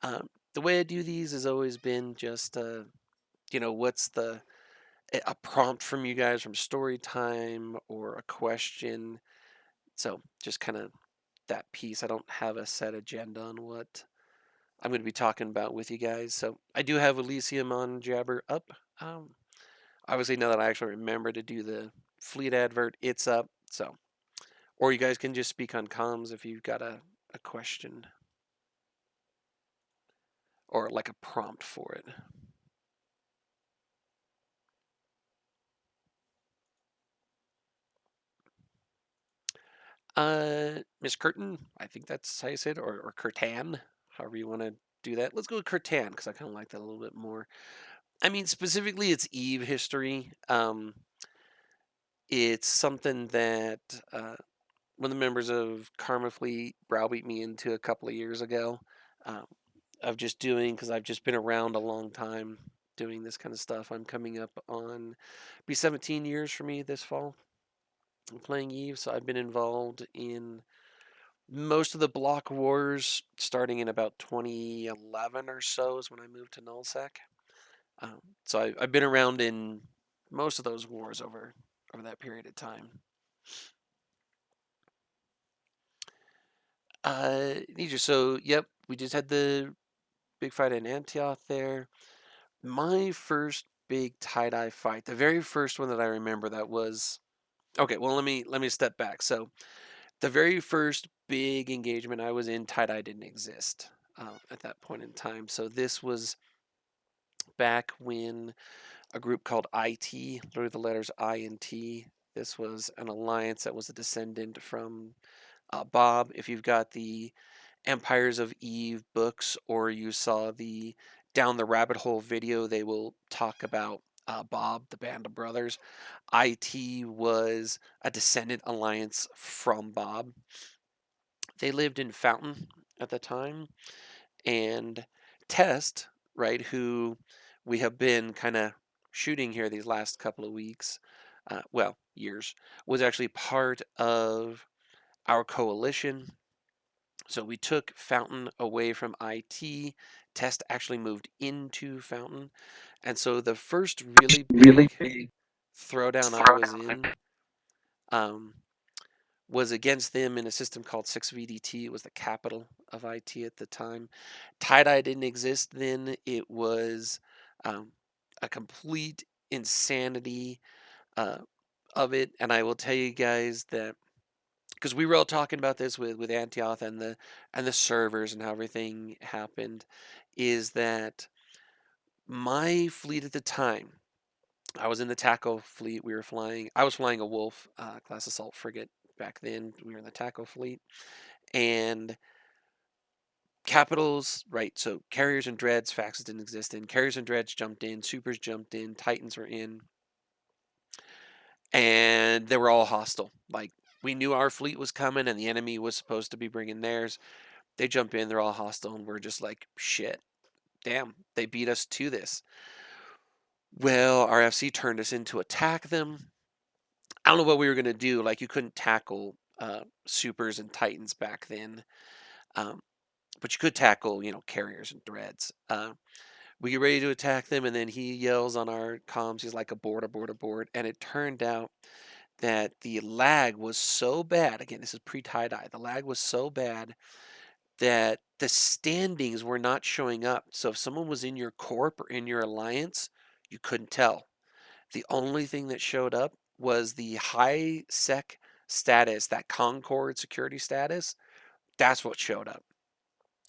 The way I do these has always been just, what's a prompt from you guys from story time or a question. So just kind of that piece. I don't have a set agenda on what I'm going to be talking about with you guys. So I do have Elysium on Jabber up. Um, Obviously, now that I actually remember to do the fleet advert, it's up. So, or you guys can just speak on comms if you've got a question or like a prompt for it. Miss Curtin, I think that's how you say it, or Curtan, however you want to do that. Let's go with Curtan because I kind of like that a little bit more. I mean, specifically, it's Eve history. It's something that one of the members of Karma Fleet browbeat me into a couple of years ago. Um, of just doing because I've just been around a long time doing this kind of stuff. I'm coming up on be 17 years for me this fall playing Eve, so I've been involved in most of the block wars starting in about 2011 or so is when I moved to Nullsec. So I've been around in most of those wars over that period of time. Nija, so yep, we just had the big fight in Antioch there. My first big tie-dye fight, the very first one that I remember that was okay, well let me step back. So the very first big engagement I was in, tie-dye didn't exist at that point in time. So this was back when a group called IT, literally the letters I and T. This was an alliance that was a descendant from Bob. If you've got the Empires of Eve books or you saw the Down the Rabbit Hole video, they will talk about Bob, the Band of Brothers. IT was a descendant alliance from Bob. They lived in Fountain at the time, and Test, right, who we have been kind of shooting here these last couple of weeks, well, years, was actually part of our coalition. So we took Fountain away from IT. Test actually moved into Fountain. And so the first really Really big big throwdown I was throwdown. in um, was against them in a system called 6VDT. It was the capital of IT at the time. Tie-dye didn't exist then. It was um, a complete insanity uh, of it. And I will tell you guys that because we were all talking about this with Antioch and the servers and how everything happened, is that my fleet at the time, I was in the Taco fleet. We were flying. I was flying a Wolf class assault frigate back then. We were in the Taco fleet, and capitals, right? So carriers and dreads, faxes didn't exist in. Carriers and dreads jumped in. Supers jumped in. Titans were in, and they were all hostile. Like we knew our fleet was coming, and the enemy was supposed to be bringing theirs. They jump in, they're all hostile, and we're just like, shit, damn, they beat us to this. Well, our FC turned us in to attack them. I don't know what we were going to do. Like, you couldn't tackle supers and titans back then, um, but you could tackle, carriers and dreads. We get ready to attack them, and then he yells on our comms, he's like, abort, abort, abort. And it turned out that the lag was so bad. Again, this is pre tie dye. The lag was so bad that the standings were not showing up. So if someone was in your corp or in your alliance, you couldn't tell. The only thing that showed up was the high sec status, that Concord security status. That's what showed up.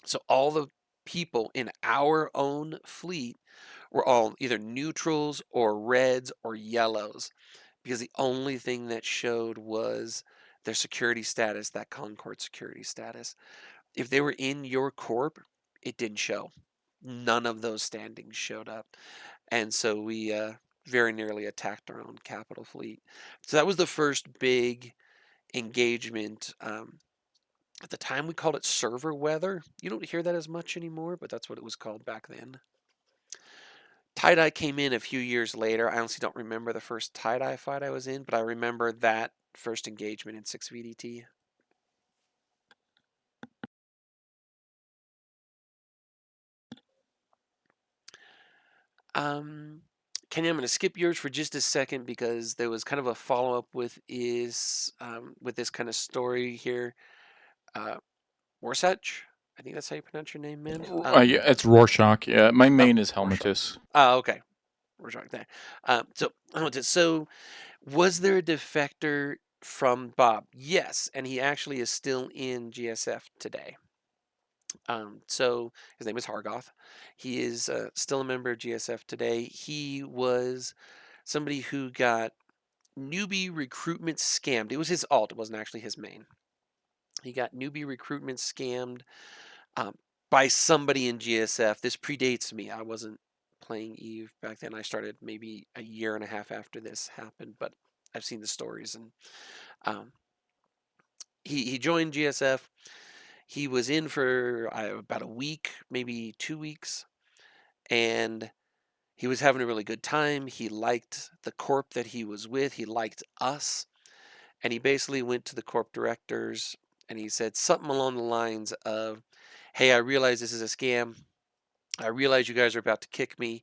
So all the people in our own fleet were all either neutrals or reds or yellows because the only thing that showed was their security status, that Concord security status. If they were in your corp, it didn't show. None of those standings showed up. And so we very nearly attacked our own capital fleet. So that was the first big engagement. At the time, we called it server weather. You don't hear that as much anymore, but that's what it was called back then. Tie-dye came in a few years later. I honestly don't remember the first tie-dye fight I was in, but I remember that first engagement in 6VDT. Um, Kenny, I'm going to skip yours for just a second because there was kind of a follow up with this kind of story here. Uh, Warsach, I think that's how you pronounce your name, man. Yeah, it's Rorschach. Yeah, my Oh, main is Rorschach. Helmetus. Oh, okay, Rorschach there. So was there a defector from Bob? Yes, and he actually is still in GSF today. So his name is Hargoth. He is still a member of GSF today. He was somebody who got newbie recruitment scammed. It was his alt, it wasn't actually his main. He got newbie recruitment scammed um, by somebody in GSF. This predates me. I wasn't playing Eve back then. I started maybe a year and a half after this happened, but I've seen the stories. And um, he joined GSF. He was in for about a week, maybe 2 weeks, and he was having a really good time. He liked the corp that he was with. He liked us. And he basically went to the corp directors and he said something along the lines of, "Hey, I realize this is a scam. I realize you guys are about to kick me,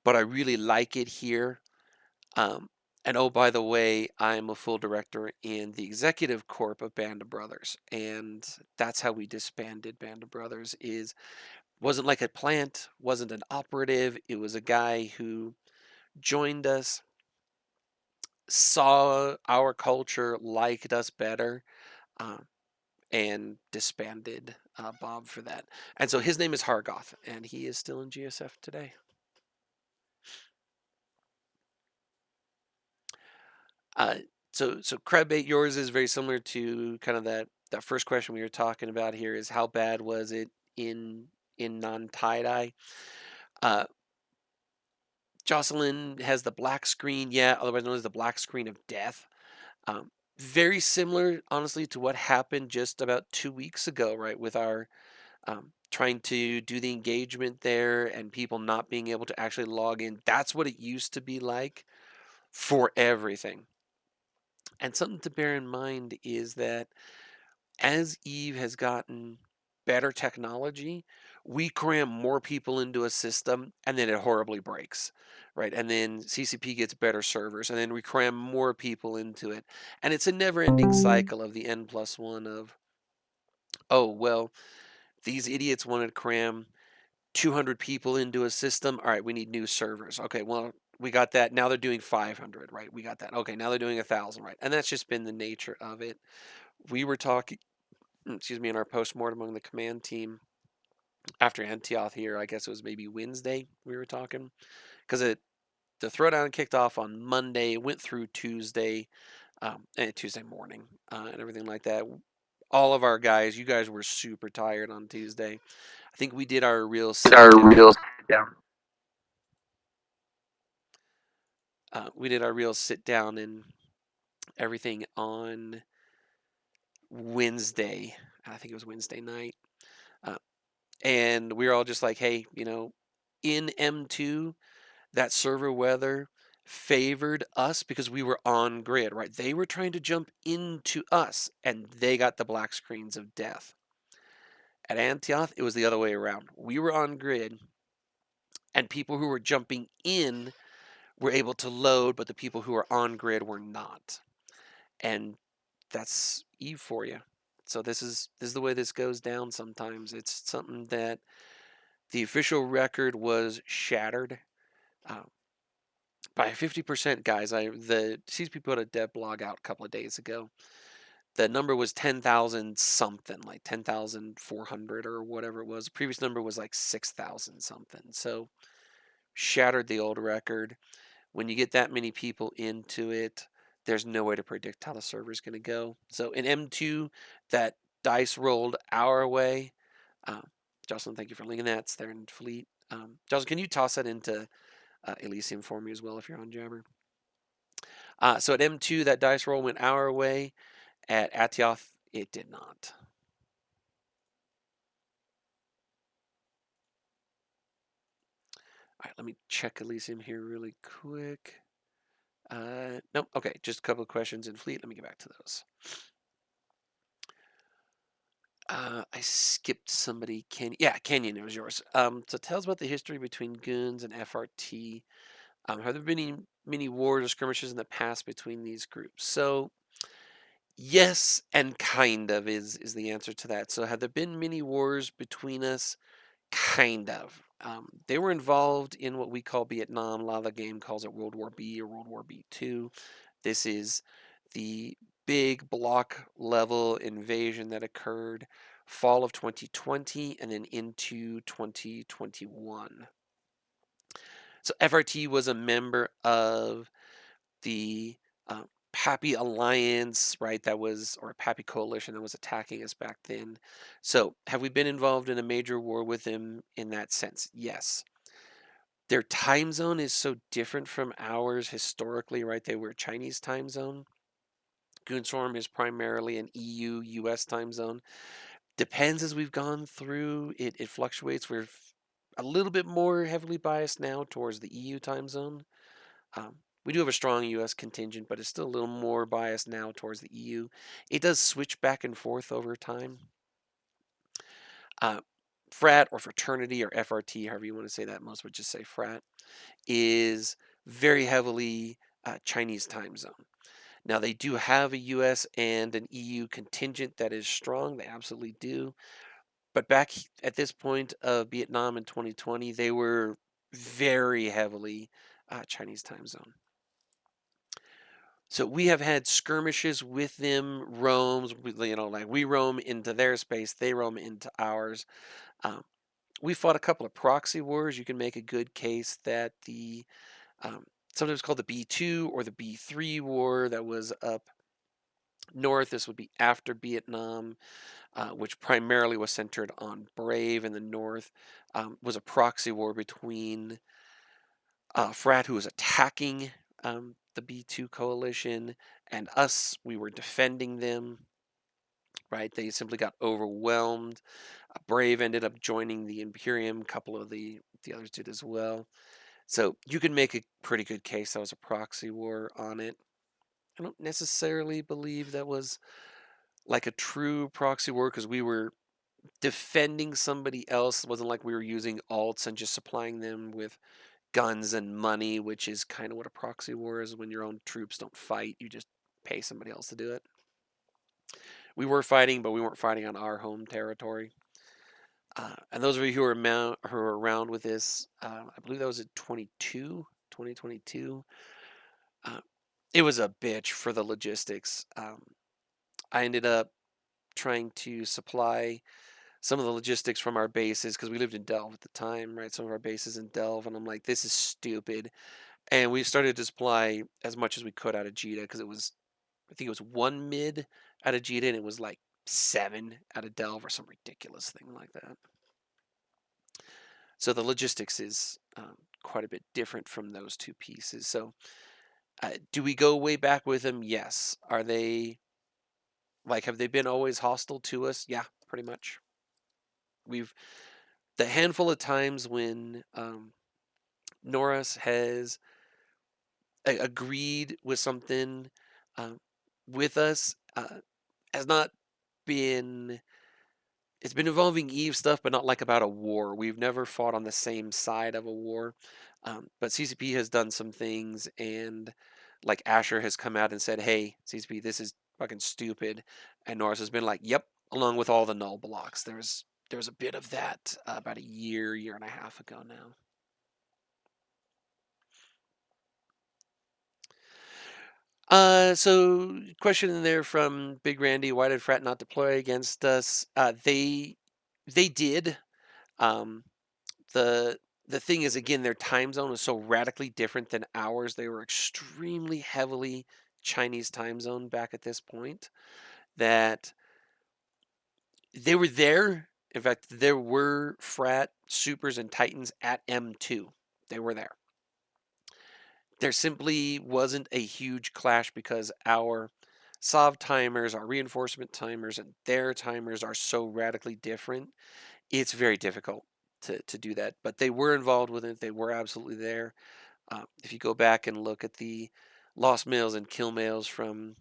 but I really like it here. Um, and oh, by the way, I'm a full director in the executive corp of Band of Brothers." And that's how we disbanded Band of Brothers. Is wasn't like a plant, wasn't an operative. It was a guy who joined us, saw our culture, liked us better, um, and disbanded Bob for that. And so his name is Hargoth, and he is still in GSF today. Uh, so Crabbait, yours is very similar to kind of that first question we were talking about here. Is how bad was it in non tie dye? Uh, Jocelyn has the black screen, yeah, otherwise known as the black screen of death. Um, Very similar, honestly, to what happened just about 2 weeks ago, right? With our trying to do the engagement there and people not being able to actually log in. That's what it used to be like for everything. And something to bear in mind is that as Eve has gotten better technology, we cram more people into a system and then it horribly breaks, right? And then CCP gets better servers and then we cram more people into it. And it's a never ending cycle of the N plus one of, oh, well, these idiots wanted to cram 200 people into a system. All right, we need new servers. Okay, well, we got that. Now they're doing 500, right? We got that. Okay, now they're doing 1,000, right? And that's just been the nature of it. We were talking, excuse me, in our postmortem among the command team after Antioch here. I guess it was maybe Wednesday we were talking because the throwdown kicked off on Monday, went through Tuesday, and Tuesday morning, and everything like that. All of our guys, you guys were super tired on Tuesday. I think we did our real sit Our down. real down. We did our real sit down and everything on Wednesday. I think it was Wednesday night. Uh, and we were all just like, hey, in M2, that server weather favored us because we were on grid, right? They were trying to jump into us and they got the black screens of death. At Antioch, it was the other way around. We were on grid and people who were jumping in were able to load, but the people who were on grid were not. And that's Eve for you. So this is the way this goes down sometimes. It's something that the official record was shattered uh, by 50%, guys. The CCP put a dev blog out a couple of days ago. The number was 10,000 something, like 10,400 or whatever it was. The previous number was like 6,000 something. So shattered the old record. When you get that many people into it, there's no way to predict how the server is going to go. So in M2, that dice rolled our way. Um, Jocelyn, thank you for linking that. It's there in Fleet. Jocelyn, can you toss that into Elysium for me as well if you're on Jabber? So at M2, that dice roll went our way. At Atioth, it did not. All right, let me check Elysium here really quick. Nope. Okay, just a couple of questions in Fleet. Let me get back to those. I skipped somebody. Yeah, Canyon, it was yours. So tells about the history between Goons and FRT. Have there been many wars or skirmishes in the past between these groups? So yes, and kind of is the answer to that. So have there been many wars between us? Kind of. They were involved in what we call Vietnam. A lot of the game calls it World War B or World War B2. This is the big block level invasion that occurred fall of 2020 and then into 2021. So FRT was a member of the Pappy Alliance, right? That was, or Pappy Coalition that was attacking us back then. So, have we been involved in a major war with them in that sense? Yes. Their time zone is so different from ours historically, right? They were a Chinese time zone. Goonswarm is primarily an EU US time zone. Depends as we've gone through, it fluctuates. We're a little bit more heavily biased now towards the EU time zone. We do have a strong US contingent, but it's still a little more biased now towards the EU. It does switch back and forth over time. Uh, Frat or fraternity or FRT, however you want to say that, most would just say frat, is very heavily Chinese time zone. Now, they do have a US and an EU contingent that is strong. They absolutely do. But back at this point of Vietnam in 2020, they were very heavily Chinese time zone. So we have had skirmishes with them, roams, like we roam into their space, they roam into ours. Um, we fought a couple of proxy wars. You can make a good case that the um, sometimes called the B2 or the B3 war that was up north. This would be after Vietnam, which primarily was centered on Brave in the north. Was a proxy war between Frat, who was attacking the B2 coalition, and us. We were defending them, right? They simply got overwhelmed. Brave ended up joining the Imperium. A couple of the others did as well. So you can make a pretty good case that was a proxy war on it. I don't necessarily believe that was like a true proxy war because we were defending somebody else. It wasn't like we were using alts and just supplying them with guns and money, which is kind of what a proxy war is. When your own troops don't fight, you just pay somebody else to do it. We were fighting, but we weren't fighting on our home territory. And those of you who are around with this, I believe that was in 2022. Uh, it was a bitch for the logistics. I ended up trying to supply some of the logistics from our bases because we lived in Delve at the time, right? Some of our bases in Delve, and I'm like, this is stupid. And we started to supply as much as we could out of Jita because it was, I think it was one mid out of Jita and it was like seven out of Delve or some ridiculous thing like that. So the logistics is quite a bit different from those two pieces. So do we go way back with them? Yes. Are they like, have they been always hostile to us? Yeah, pretty much. We've, the handful of times when Norris has agreed with something um, with us has not been, it's been involving Eve stuff, but not like about a war. We've never fought on the same side of a war. But CCP has done some things, and like Asher has come out and said, "Hey, CCP, this is fucking stupid," and Norris has been like, "Yep," along with all the null blocks. There's a bit of that about a year and a half ago now. So question in there from Big Randy: why did Frat not deploy against us? They did. Um, the the thing is, again, their time zone is so radically different than ours. They were extremely heavily Chinese time zone back at this point that they were there. In fact, there were Frat Supers and Titans at M2. They were there. There simply wasn't a huge clash because our SOV timers, our reinforcement timers, and their timers are so radically different. It's very difficult to do that. But they were involved with it. They were absolutely there. If you go back and look at the lost mails and kill mails from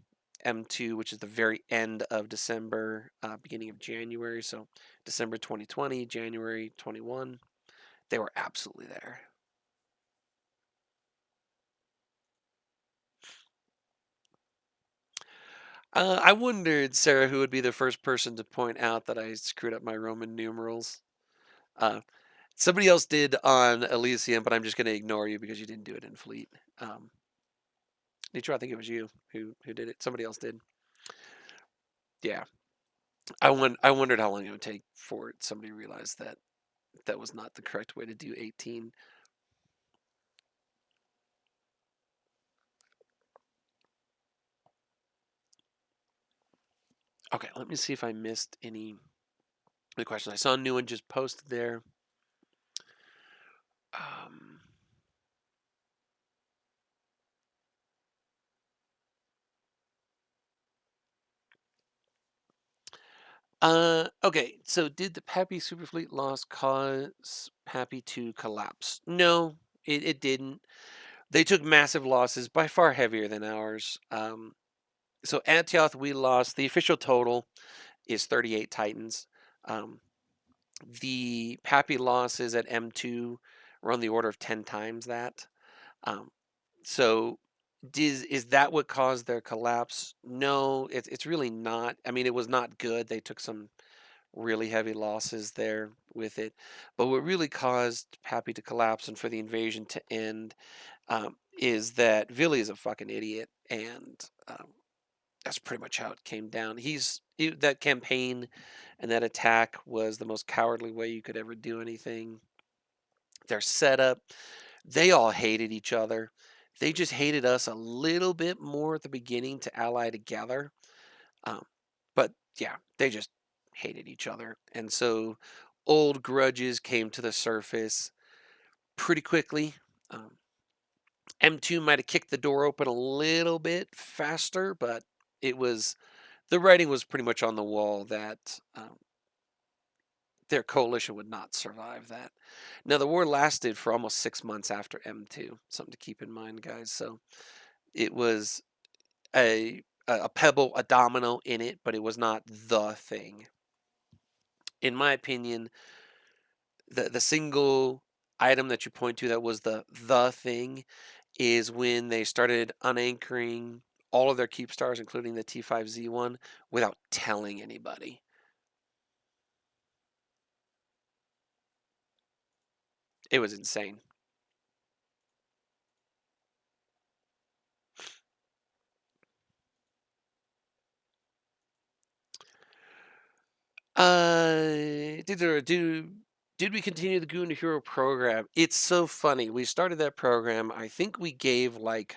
M2, which is the very end of December, beginning of January. So December 2020, January 21, they were absolutely there. I wondered, Sarah, who would be the first person to point out that I screwed up my Roman numerals. Uh, Somebody else did on Elysium, but I'm just going to ignore you because you didn't do it in Fleet. Nitro, I think it was you who did it. Somebody else did. Yeah, I wondered how long it would take for somebody realized that that was not the correct way to do 18. Okay, let me see if I missed any the questions. I saw a new one just posted there. Um, okay, so did the Pappy Superfleet loss cause Pappy to collapse? No, it didn't. They took massive losses, by far heavier than ours. So Antioth, we lost. The official total is 38 Titans. Um, the Pappy losses at M2 were on the order of 10 times that. Um, so is that what caused their collapse? No, it's really not. I mean, it was not good. They took some really heavy losses there with it. But what really caused Pappy to collapse and for the invasion to end is that Villy is a fucking idiot, and that's pretty much how it came down. That campaign and that attack was the most cowardly way you could ever do anything. Their setup, they all hated each other. They just hated us a little bit more at the beginning to ally together. Um, but yeah, they just hated each other. And so old grudges came to the surface pretty quickly. M2 might have kicked the door open a little bit faster, but it was the writing was pretty much on the wall that their coalition would not survive that. Now, the war lasted for almost 6 months after M2, something to keep in mind, guys. So it was a pebble, a domino in it, but it was not the thing. In my opinion, the single item that you point to that was the thing is when they started unanchoring all of their keep stars, including the T5Z1, without telling anybody. It was insane. Did we continue the Goon to Hero program? It's so funny. We started that program. I think we gave like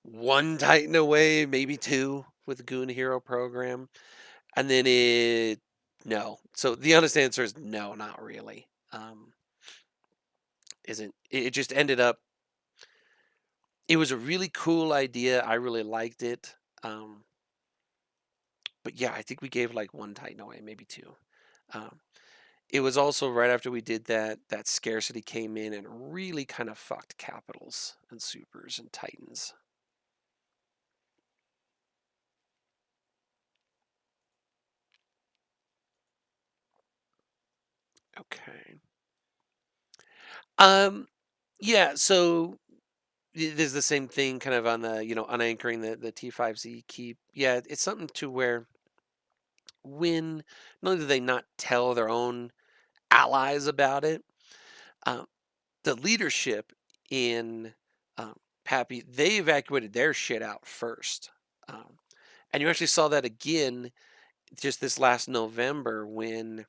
one Titan away, maybe two with the Goon Hero program, and then it no. So the honest answer is no, not really. Isn't it just ended up? It was a really cool idea. I really liked it. Um, but yeah, I think we gave like one Titan away, maybe two. Um, It was also right after we did that that scarcity came in and really kind of fucked capitals and supers and titans. Okay. Um yeah, so there's the same thing kind of on the, unanchoring the T5Z keep. Yeah, it's something to where when not only do they not tell their own allies about it, um, the leadership in Pappy, they evacuated their shit out first. Um, and you actually saw that again just this last November when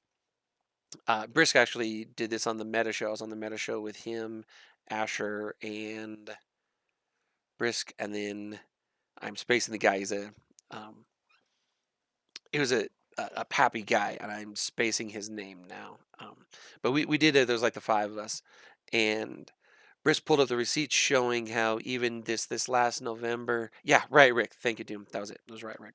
Brisk actually did this on the Meta Show. I was on the Meta Show with him, Asher, and Brisk, and then I'm spacing the guy. Um, he was a Pappy guy, and I'm spacing his name now. But we did it. There was like the five of us, and Brisk pulled up the receipts showing how even this last November. Yeah, right, Rick. Thank you, Doom. That was it. It was right, Rick.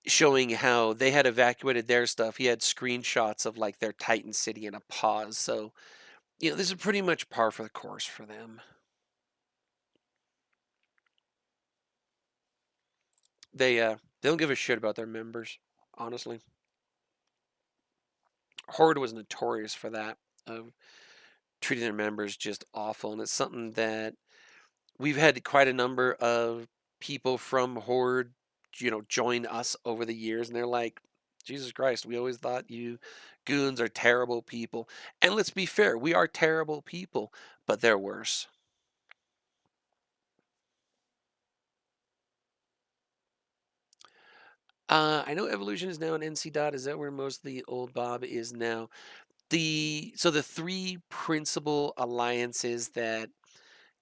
Showing how they had evacuated their stuff. He had screenshots of like their Titan City in a pause. So, this is pretty much par for the course for them. They don't give a shit about their members, honestly. Horde was notorious for that, of treating their members just awful, and it's something that we've had quite a number of people from Horde, join us over the years, and they're like, Jesus Christ, we always thought you goons are terrible people. And let's be fair, we are terrible people, but they're worse. I know Evolution is now an NC dot. Is that where most of the old Bob is now? The three principal alliances that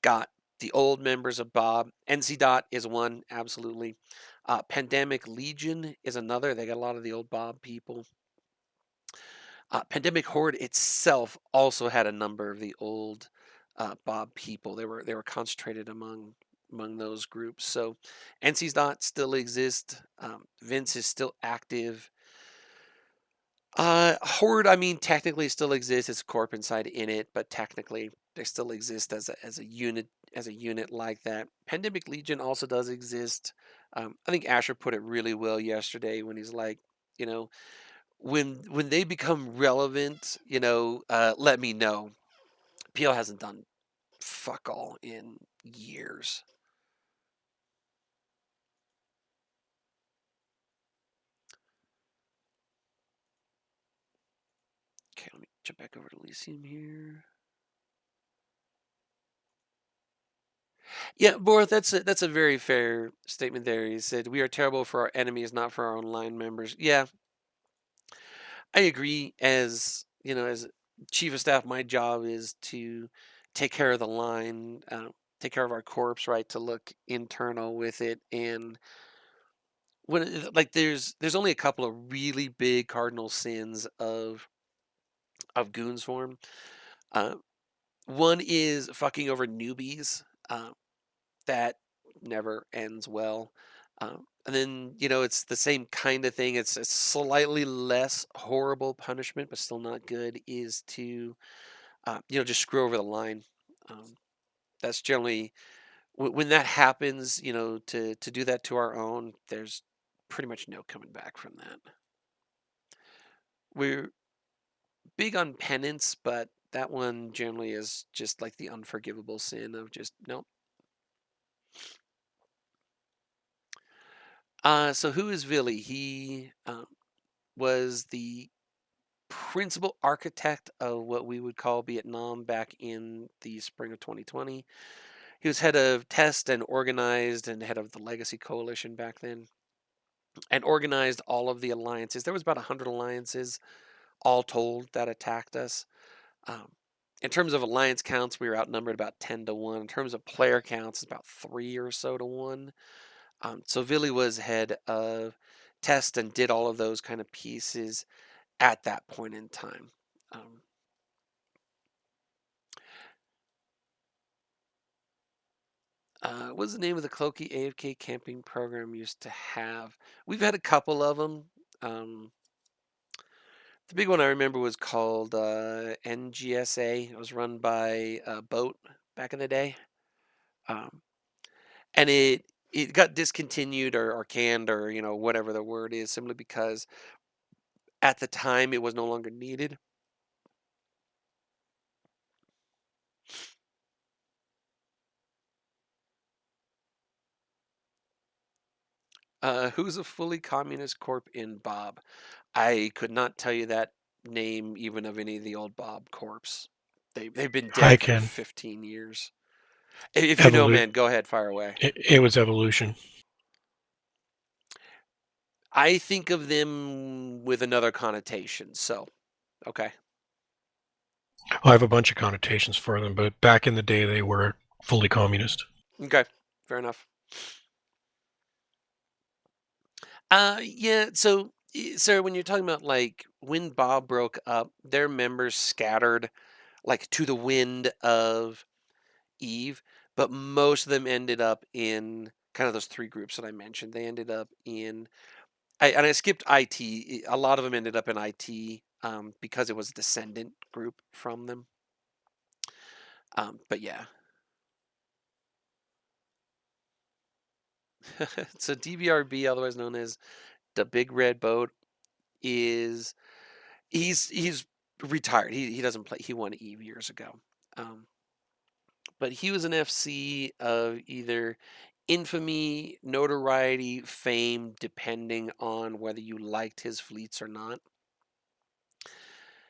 got the old members of Bob. NC Dot is one, absolutely. Pandemic Legion is another. They got a lot of the old Bob people. Pandemic Horde itself also had a number of the old Bob people. They were concentrated among those groups. So NC's Dot still exists. Vince is still active. Horde, I mean, technically still exists. It's a corp inside in it, but technically they still exist as a unit like that. Pandemic Legion also does exist. I think Asher put it really well yesterday when he's like, you know, when they become relevant, let me know. PL hasn't done fuck all in years. Okay, let me jump back over to Elysium here. Yeah, Borth, that's a very fair statement there. He said, "We are terrible for our enemies, not for our own line members." Yeah, I agree. As chief of staff, my job is to take care of the line, take care of our corps, right? To look internal with it, and like there's only a couple of really big cardinal sins of goons form. Uh, One is fucking over newbies. That never ends well. And then, it's the same kind of thing. It's a slightly less horrible punishment, but still not good, is to, just screw over the line. Um, that's generally, when that happens, to do that to our own, there's pretty much no coming back from that. We're big on penance, but that one generally is just like the unforgivable sin of just, nope. So who is Vili? He was the principal architect of what we would call Vietnam back in the spring of 2020. He was head of test and organized and head of the Legacy Coalition back then, and organized all of the alliances. There was about 100 alliances all told that attacked us. Um, in terms of alliance counts, we were outnumbered about 10 to 1. In terms of player counts, it's about 3 or so to 1. So Vili was head of test and did all of those kind of pieces at that point in time. What's the name of the Cloaky AFK camping program used to have? We've had a couple of them. The big one I remember was called NGSA. It was run by Boat back in the day. Um, and it got discontinued or canned or whatever the word is, simply because at the time it was no longer needed. Who's a fully communist corp in Bob? I could not tell you that name even of any of the old Bob corps. They've been I dead for can. 15 years. If you know, Evolu- man, go ahead, fire away. it was evolution. I think of them with another connotation. So, okay. I have a bunch of connotations for them, but back in the day they were fully communist. Okay. Fair enough. Yeah, so sir, when you're talking about like when Bob broke up, their members scattered like to the wind of Eve, but most of them ended up in kind of those three groups that I mentioned. They ended up in, I skipped IT. A lot of them ended up in IT because it was a descendant group from them. But yeah. So DBRB, otherwise known as the Big Red Boat, is he's retired. He doesn't play. He won Eve years ago. Um, but he was an FC of either infamy, notoriety, fame, depending on whether you liked his fleets or not.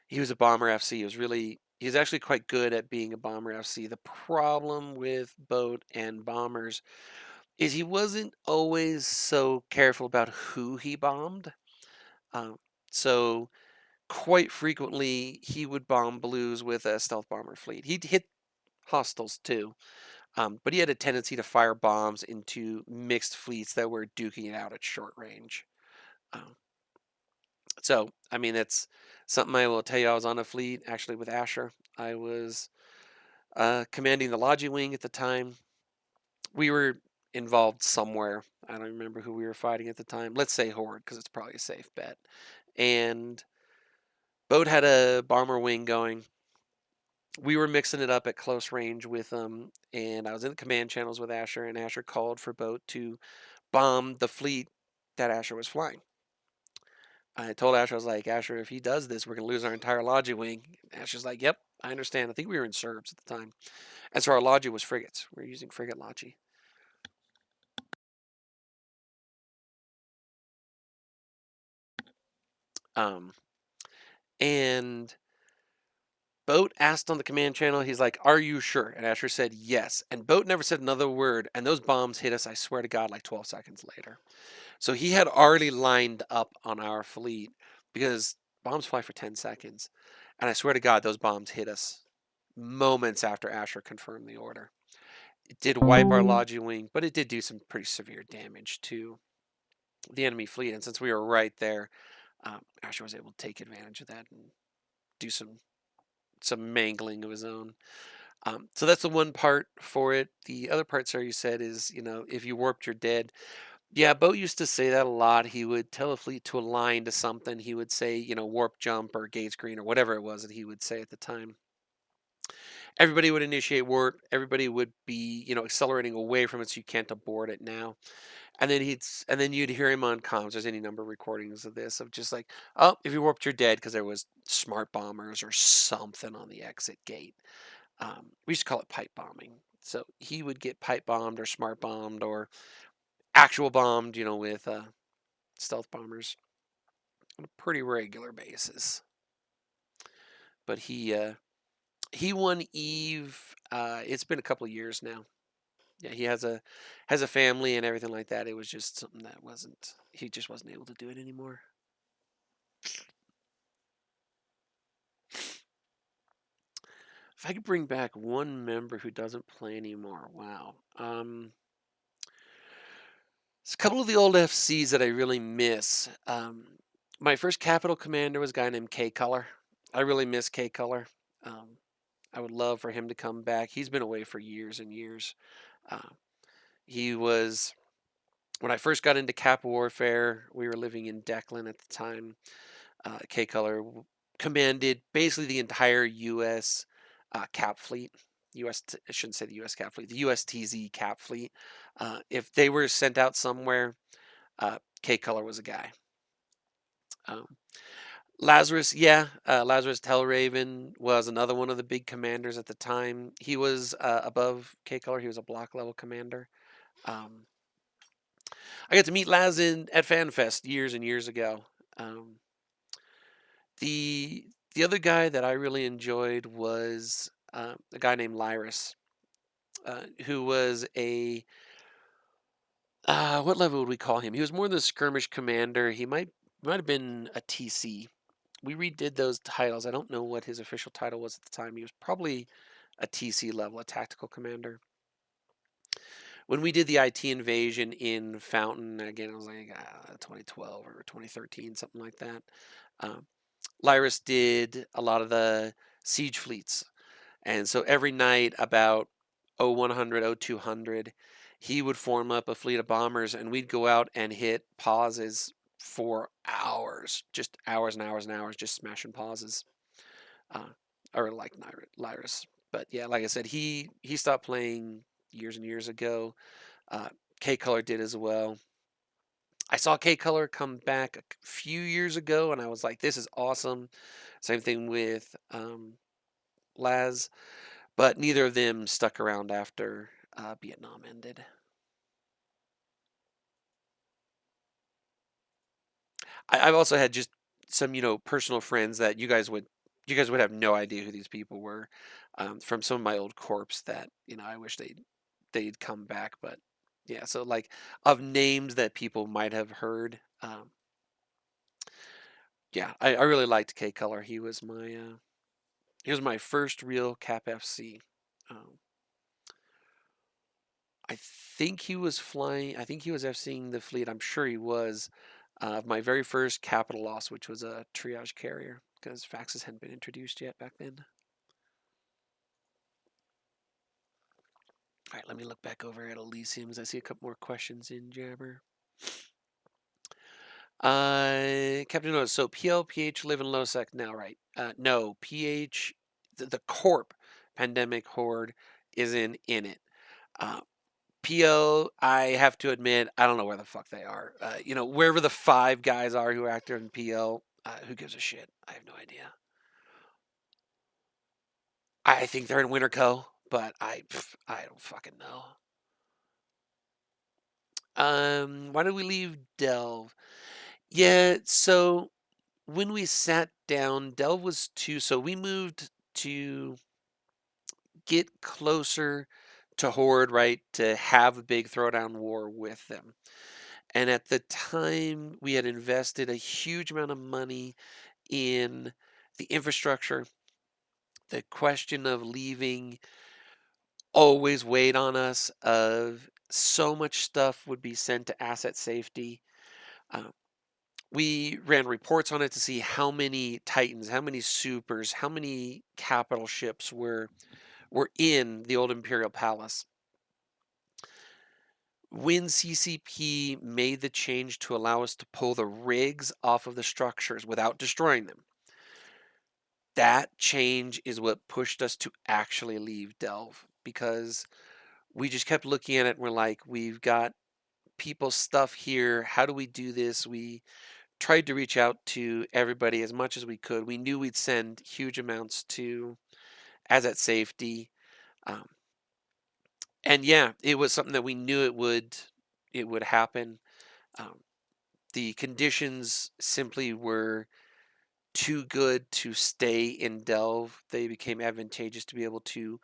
He was a Bomber FC. He's actually quite good at being a Bomber FC. The problem with Boat and Bombers is he wasn't always so careful about who he bombed. Um, so quite frequently he would bomb Blues with a stealth bomber fleet. He'd hit hostiles too, but he had a tendency to fire bombs into mixed fleets that were duking it out at short range. Um, so, I mean, that's something I will tell you. I was on a fleet actually with Asher. I was commanding the Logi Wing at the time. We were involved somewhere. I don't remember who we were fighting at the time. Let's say Horde, because it's probably a safe bet. And Boat had a bomber wing going. We were mixing it up at close range with them, and I was in the command channels with Asher, and Asher called for Boat to bomb the fleet that Asher was flying. I told Asher, I was like, Asher, if he does this, we're going to lose our entire Logi wing. Asher's like, yep, I understand. I think we were in Serbs at the time. And so our Logi was frigates. We were using frigate Logi. And Boat asked on the command channel, he's like, are you sure? And Asher said, yes. And Boat never said another word. And those bombs hit us, I swear to God, like 12 seconds later. So he had already lined up on our fleet because bombs fly for 10 seconds. And I swear to God, those bombs hit us moments after Asher confirmed the order. It did wipe our Logi wing, but it did do some pretty severe damage to the enemy fleet. And since we were right there, Asher was able to take advantage of that and do some mangling of his own. So that's the one part for it. The other part, sir, you said is, if you warped, you're dead. Yeah, Boat used to say that a lot. He would tell a fleet to align to something. He would say, warp jump or gate screen or whatever it was that he would say at the time. Everybody would initiate warp. Everybody would be, accelerating away from it so you can't abort it now. And then you'd hear him on comms. There's any number of recordings of this of just like, oh, if you warped, you're dead because there was smart bombers or something on the exit gate. We used to call it pipe bombing. So he would get pipe bombed or smart bombed or actual bombed, with stealth bombers on a pretty regular basis. But he won Eve. It's been a couple of years now. Yeah, he has a family and everything like that. It was just something that he just wasn't able to do it anymore. If I could bring back one member who doesn't play anymore, wow. There's a couple of the old FCs that I really miss. My first Capital Commander was a guy named K Color. I really miss K Color. I would love for him to come back. He's been away for years and years. He was, when I first got into Cap Warfare, we were living in Declan at the time. K Color commanded basically the entire U.S. Cap fleet. I shouldn't say the U.S. Cap fleet, the USTZ Cap fleet. If they were sent out somewhere, K Color was a guy. Lazarus, yeah, Lazarus Telraven was another one of the big commanders at the time. He was above K Color. He was a block level commander. I got to meet Laz at FanFest years and years ago. The other guy that I really enjoyed was a guy named Lyris, who was a what level would we call him? He was more than a skirmish commander. He might have been a TC. We redid those titles. I don't know what his official title was at the time. He was probably a TC level, a tactical commander. When we did the IT invasion in Fountain, again, it was like 2012 or 2013, something like that. Lyris did a lot of the siege fleets. And so every night about 0100, 0200, he would form up a fleet of bombers and we'd go out and hit pauses for hours, just hours and hours and hours, just smashing pauses. Or like Lyris. But yeah, like I said, he stopped playing years and years ago. K-Color did as well. I saw K-Color come back a few years ago, and I was like, this is awesome. Same thing with Laz, but neither of them stuck around after Vietnam ended. I've also had just some, personal friends that you guys would have no idea who these people were, from some of my old corps that, I wish they'd come back, but yeah, so like of names that people might have heard, yeah, I really liked K-Color. He was my first real Cap FC. Um, I think he was FCing the fleet. I'm sure he was. My very first capital loss, which was a triage carrier, because faxes hadn't been introduced yet back then. All right, let me look back over at Elysiums. I see a couple more questions in Jabber. Captain Notice. So PL, PH live in Losec now, right? No, PH, the Corp Pandemic Horde isn't in it. PO, I have to admit, I don't know where the fuck they are. Wherever the 5 guys are who are active in PO, who gives a shit? I have no idea. I think they're in Winterco, but I don't fucking know. Why did we leave Delve? Yeah, so when we sat down, Delve was 2, so we moved to get closer to Horde, right? To have a big throwdown war with them. And at the time, we had invested a huge amount of money in the infrastructure. The question of leaving always weighed on us. Of so much stuff would be sent to asset safety. We ran reports on it to see how many Titans, how many Supers, how many capital ships were in the old Imperial Palace. When CCP made the change to allow us to pull the rigs off of the structures without destroying them, that change is what pushed us to actually leave Delve, because we just kept looking at it and we're like, we've got people's stuff here. How do we do this? We tried to reach out to everybody as much as we could. We knew we'd send huge amounts to asset safety. And yeah, it was something that we knew it would happen. Um, the conditions simply were too good to stay in Delve. They became advantageous to be able to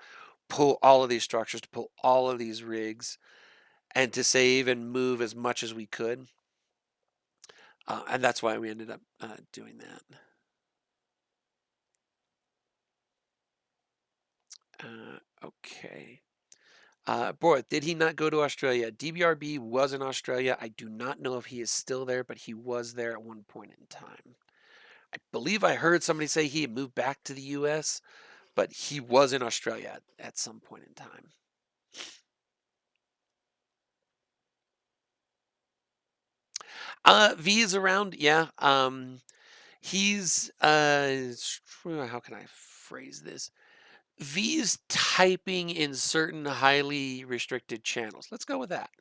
pull all of these structures, to pull all of these rigs, and to save and move as much as we could. And that's why we ended up doing that. Okay. Boy, did he not go to Australia? DBRB was in Australia. I do not know if he is still there, but he was there at one point in time. I believe I heard somebody say he had moved back to the US, but he was in Australia at some point in time. V is around, yeah. He's how can I phrase this? V is typing in certain highly restricted channels. Let's go with that.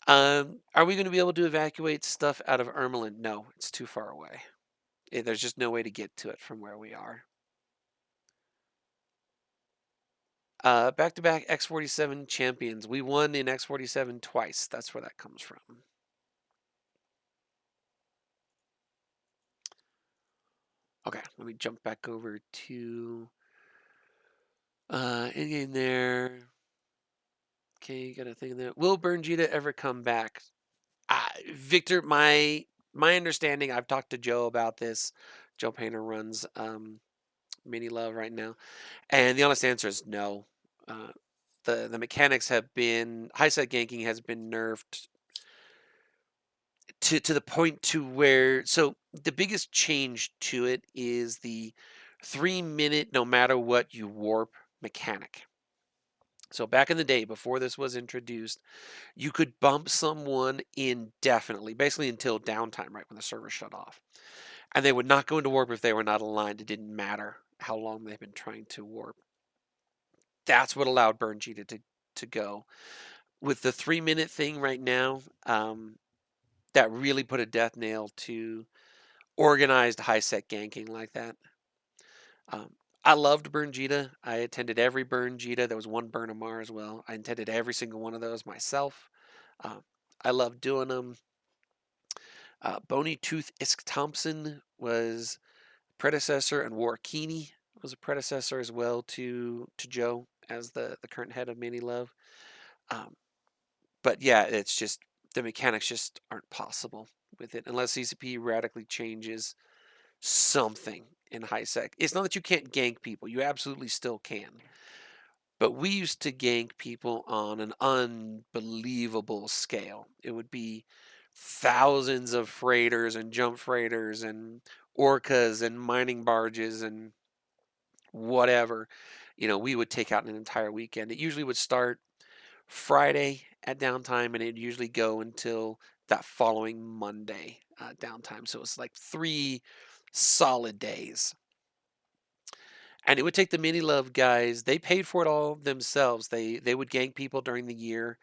Are we going to be able to evacuate stuff out of Ermelin? No, it's too far away. There's just no way to get to it from where we are. Back-to-back X-47 champions. We won in X-47 twice. That's where that comes from. Okay, let me jump back over to in there. Okay, got a thing there. Will Bernjita ever come back? Victor, my understanding, I've talked to Joe about this. Joe Painter runs Mini Love right now, and the honest answer is no. The mechanics have been, high set ganking has been nerfed to the point to where, so the biggest change to it is the 3-minute no matter what you warp mechanic. So back in the day, before this was introduced, you could bump someone indefinitely, basically until downtime, right when the server shut off. And they would not go into warp if they were not aligned. It didn't matter how long they've been trying to warp. that's what allowed Burn Cheetah to go. With the 3-minute thing right now, that really put a death nail to organized high sec ganking like that. Um, I loved Burn Jita. I attended every Burn Jita. There was one Burn Amar as well. I attended every single one of those myself. I loved doing them. Bony Tooth Isk Thompson was predecessor, and Warkini was a predecessor as well to Joe as the current head of Mini Love. But yeah, it's just the mechanics just aren't possible with it unless CCP radically changes something in high sec. It's not that you can't gank people, you absolutely still can. But we used to gank people on an unbelievable scale. It would be thousands of freighters and jump freighters and orcas and mining barges and whatever. We would take out an entire weekend. It usually would start Friday at downtime, and it'd usually go until that following Monday downtime. So it's like 3 solid days. And it would take the Mini Love guys. They paid for it all themselves. They would gank people during the year,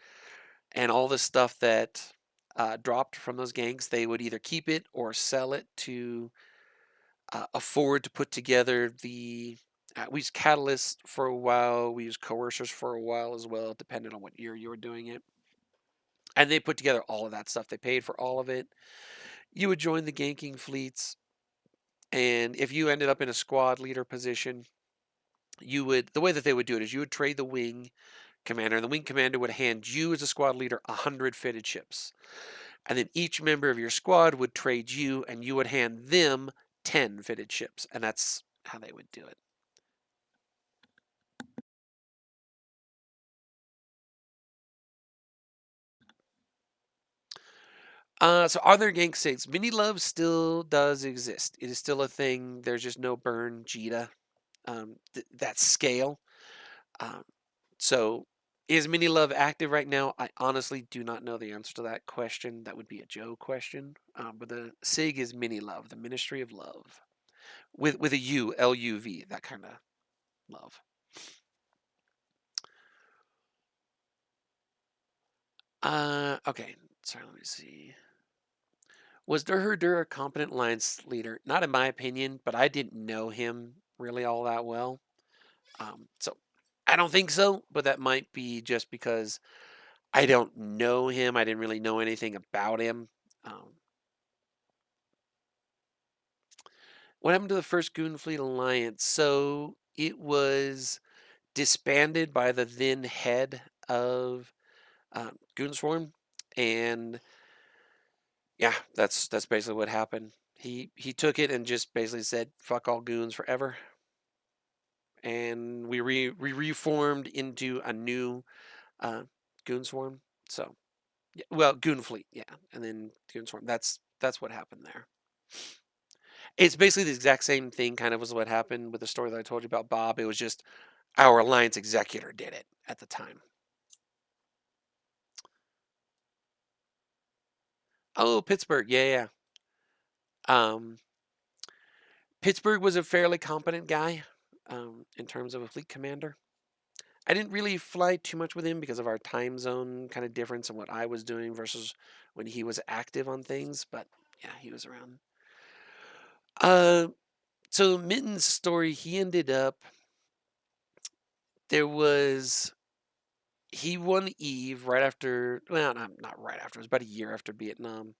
and all the stuff that dropped from those ganks, they would either keep it or sell it to afford to put together the. We used Catalyst for a while. We used Coercers for a while as well, depending on what year you were doing it. And they put together all of that stuff. They paid for all of it. You would join the ganking fleets, and if you ended up in a squad leader position, the way that they would do it is you would trade the wing commander, and the wing commander would hand you as a squad leader 100 fitted ships. And then each member of your squad would trade you, and you would hand them 10 fitted ships. And that's how they would do it. So are there gank states? Mini Love still does exist. It is still a thing. There's just no Burn Jita. That scale. So is Mini Love active right now? I honestly do not know the answer to that question. That would be a Joe question. But the SIG is Mini Love, the Ministry of Love, with a U, LUV, that kind of love. Okay. Sorry, let me see. Was Durher a competent alliance leader? Not in my opinion, but I didn't know him really all that well. So I don't think so, but that might be just because I don't know him. I didn't really know anything about him. What happened to the first Goonfleet Alliance? So it was disbanded by the then head of Goonswarm, and yeah, that's basically what happened. He took it and just basically said, "Fuck all goons forever," and we reformed into a new Goonswarm. So, yeah, well, Goonfleet, yeah, and then Goonswarm. That's what happened there. It's basically the exact same thing, kind of was what happened with the story that I told you about Bob. It was just our alliance executor did it at the time. Oh, Pittsburgh, yeah. Pittsburgh was a fairly competent guy in terms of a fleet commander. I didn't really fly too much with him because of our time zone kind of difference and what I was doing versus when he was active on things, but yeah, he was around. So Mitten's story, he ended up, he won Eve right after, well, not right after, it was about a year after Vietnam.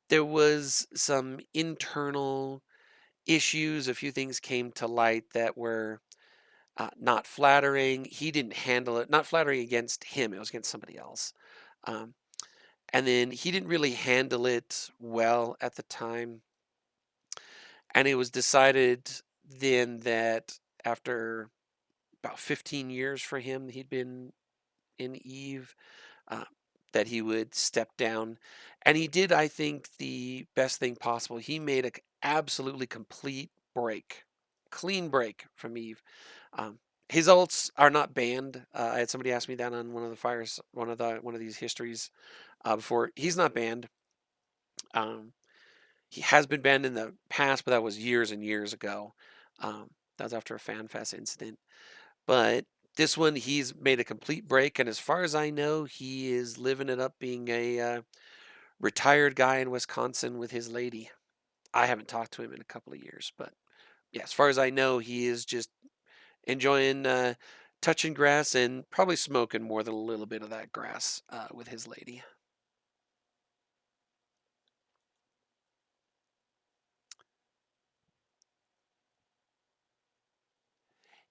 There was some internal issues. A few things came to light that were not flattering. He didn't handle it, not flattering against him, it was against somebody else. And then he didn't really handle it well at the time. And it was decided then that after about 15 years for him, he'd been in Eve, uh, that he would step down. And he did, I think, the best thing possible. He made an absolutely complete break, clean break from Eve. His ults are not banned. I had somebody ask me that on one of the fires, one of these histories before. He's not banned. He has been banned in the past, but that was years and years ago. That was after a FanFest incident. But this one, he's made a complete break, and as far as I know, he is living it up being a retired guy in Wisconsin with his lady. I haven't talked to him in a couple of years, but yeah, as far as I know, he is just enjoying touching grass and probably smoking more than a little bit of that grass with his lady.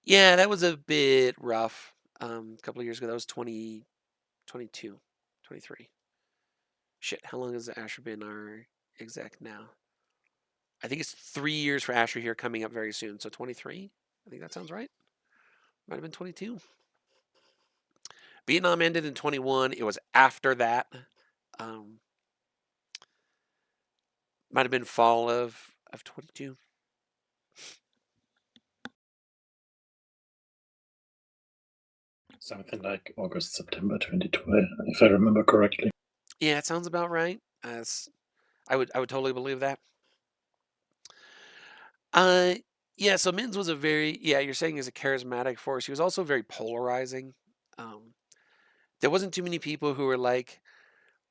Yeah, that was a bit rough. A couple of years ago, that was 2022, 23. Shit, how long has Asher been our exec now? I think it's 3 years for Asher here coming up very soon. So 23? I think that sounds right. Might have been 22. Vietnam ended in 21. It was after that. Um, might have been fall of 22. Something like August, September 2012, if I remember correctly. Yeah, it sounds about right. I would totally believe that. Uh, yeah. So Mittens was a very you're saying he's a charismatic force. He was also very polarizing. Um, there wasn't too many people who were like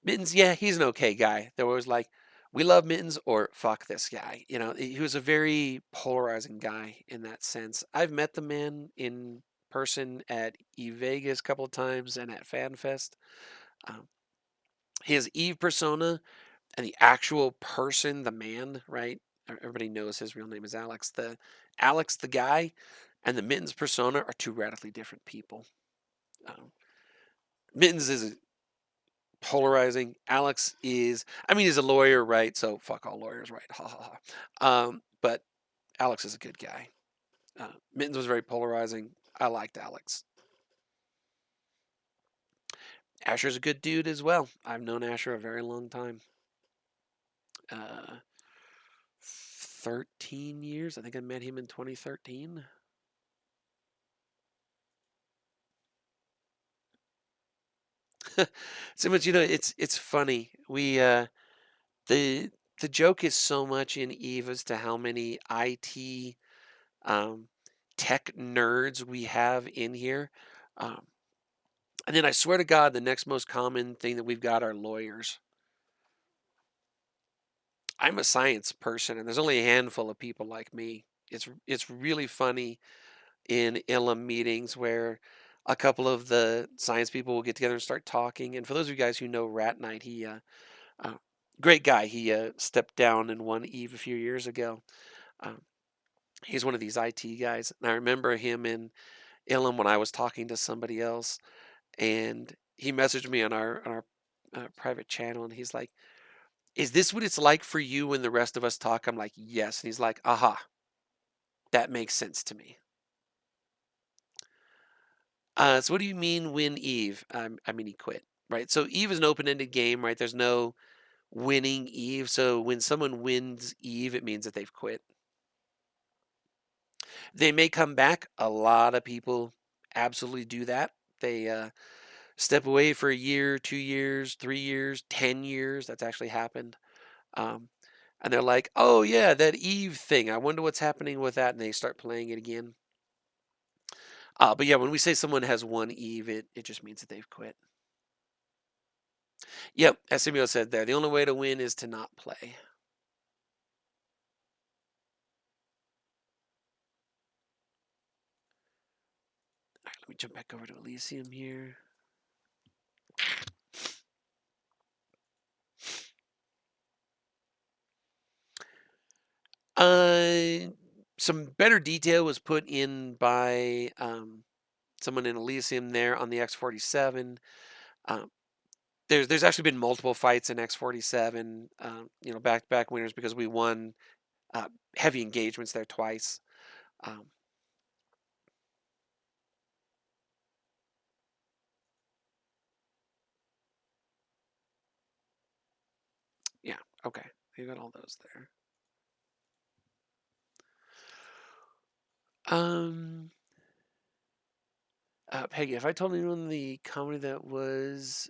Mittens. Yeah, he's an okay guy. There was like we love Mittens or fuck this guy. You know, he was a very polarizing guy in that sense. I've met the man in person at Eve Vegas a couple of times and at FanFest. Um, his Eve persona and the actual person, the man, right? Everybody knows his real name is Alex. The Alex, the guy, and the Mittens persona are two radically different people. Um, Mittens is polarizing. Alex is, I mean, he's a lawyer, right? So fuck all lawyers, right? Ha ha ha. But Alex is a good guy. Mittens was very polarizing. I liked Alex. Asher's a good dude as well. I've known Asher a very long time. 13 years. I think I met him in 2013. So much, it's funny. We the the joke is so much in Eve as to how many IT um, tech nerds we have in here. Um, and then I swear to God, the next most common thing that we've got are lawyers. I'm a science person, and there's only a handful of people like me. It's really funny in Ilum meetings where a couple of the science people will get together and start talking. And for those of you guys who know Rat Knight, he uh, great guy. He stepped down and won Eve a few years ago. Um, he's one of these IT guys, and I remember him in Ilum when I was talking to somebody else, and he messaged me on our private channel, and he's like, "Is this what it's like for you when the rest of us talk?" I'm like, "Yes," and he's like, "Aha, that makes sense to me." So what do you mean win Eve? I mean he quit, right? So Eve is an open-ended game, right? There's no winning Eve. So when someone wins Eve, it means that they've quit. They may come back. A lot of people absolutely do that. They step away for a year, 2 years, 3 years, 10 years. That's actually happened. Um, and they're like, oh, yeah, that Eve thing. I wonder what's happening with that. And they start playing it again. But yeah, when we say someone has won Eve, it just means that they've quit. Yep, as Samuel said there, the only way to win is to not play. All right, let me jump back over to Elysium here. Some better detail was put in by someone in Elysium there on the X-47. Um, there's actually been multiple fights in X-47, back-to-back winners because we won heavy engagements there twice. Yeah, okay. You got all those there. Peggy, if I told anyone the comedy that was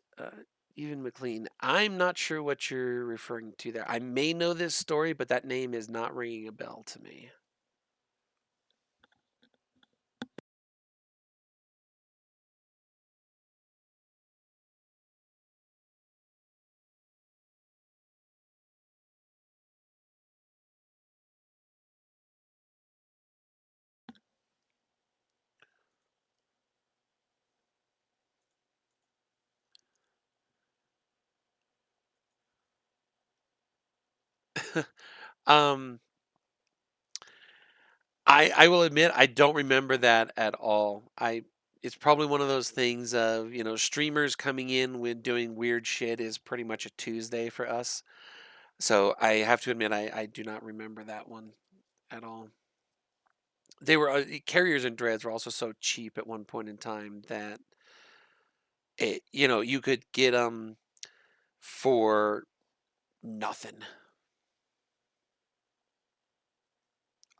Even McLean, I'm not sure what you're referring to there. I may know this story, but that name is not ringing a bell to me. Um, I will admit I don't remember that at all. It's probably one of those things of, streamers coming in with doing weird shit is pretty much a Tuesday for us. So I have to admit I do not remember that one at all. They were carriers and dreads were also so cheap at one point in time that you could get them for nothing.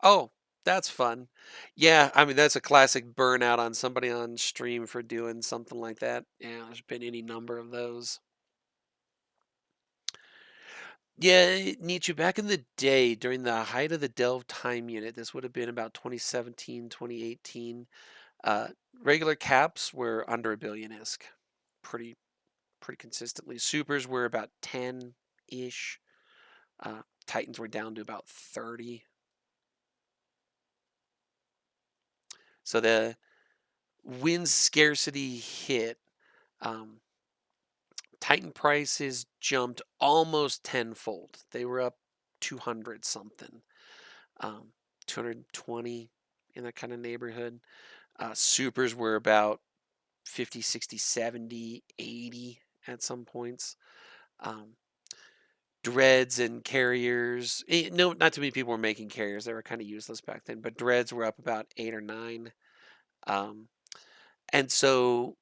Oh, that's fun. Yeah, I mean that's a classic burnout on somebody on stream for doing something like that. Yeah, there's been any number of those. Yeah, Nietzsche, back in the day, during the height of the Delve time unit, this would have been about 2017, 2018. Uh, Regular caps were under a billion ISK, pretty consistently. Supers were about 10-ish. Titans were down to about 30. So when scarcity hit, Titan prices jumped almost tenfold. They were up 200 something, 220 in that kind of neighborhood. Supers were about 50, 60, 70, 80 at some points. Dreads and carriers. No, not too many people were making carriers. They were kind of useless back then. But dreads were up about 8 or 9. And so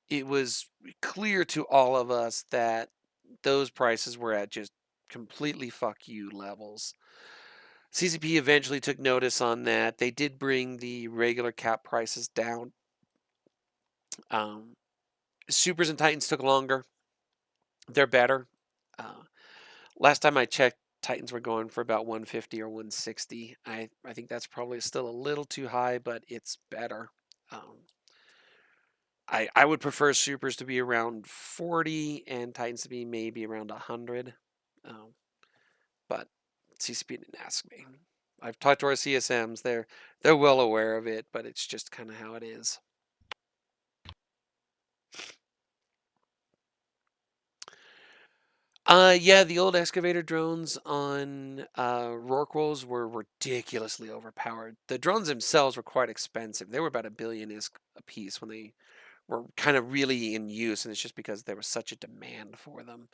it was clear to all of us that those prices were at just completely fuck you levels. CCP eventually took notice on that. They did bring the regular cap prices down. Supers and Titans took longer. They're better. Last time I checked, Titans were going for about 150 or 160. I think that's probably still a little too high, but it's better. I would prefer Supers to be around 40 and Titans to be maybe around 100. But CCP didn't ask me. I've talked to our CSMs. They're well aware of it, but it's just kind of how it is. Yeah, the old excavator drones on Rorquals were ridiculously overpowered. The drones themselves were quite expensive. They were about $1 billion ISK a piece when they were kind of really in use, and it's just because there was such a demand for them.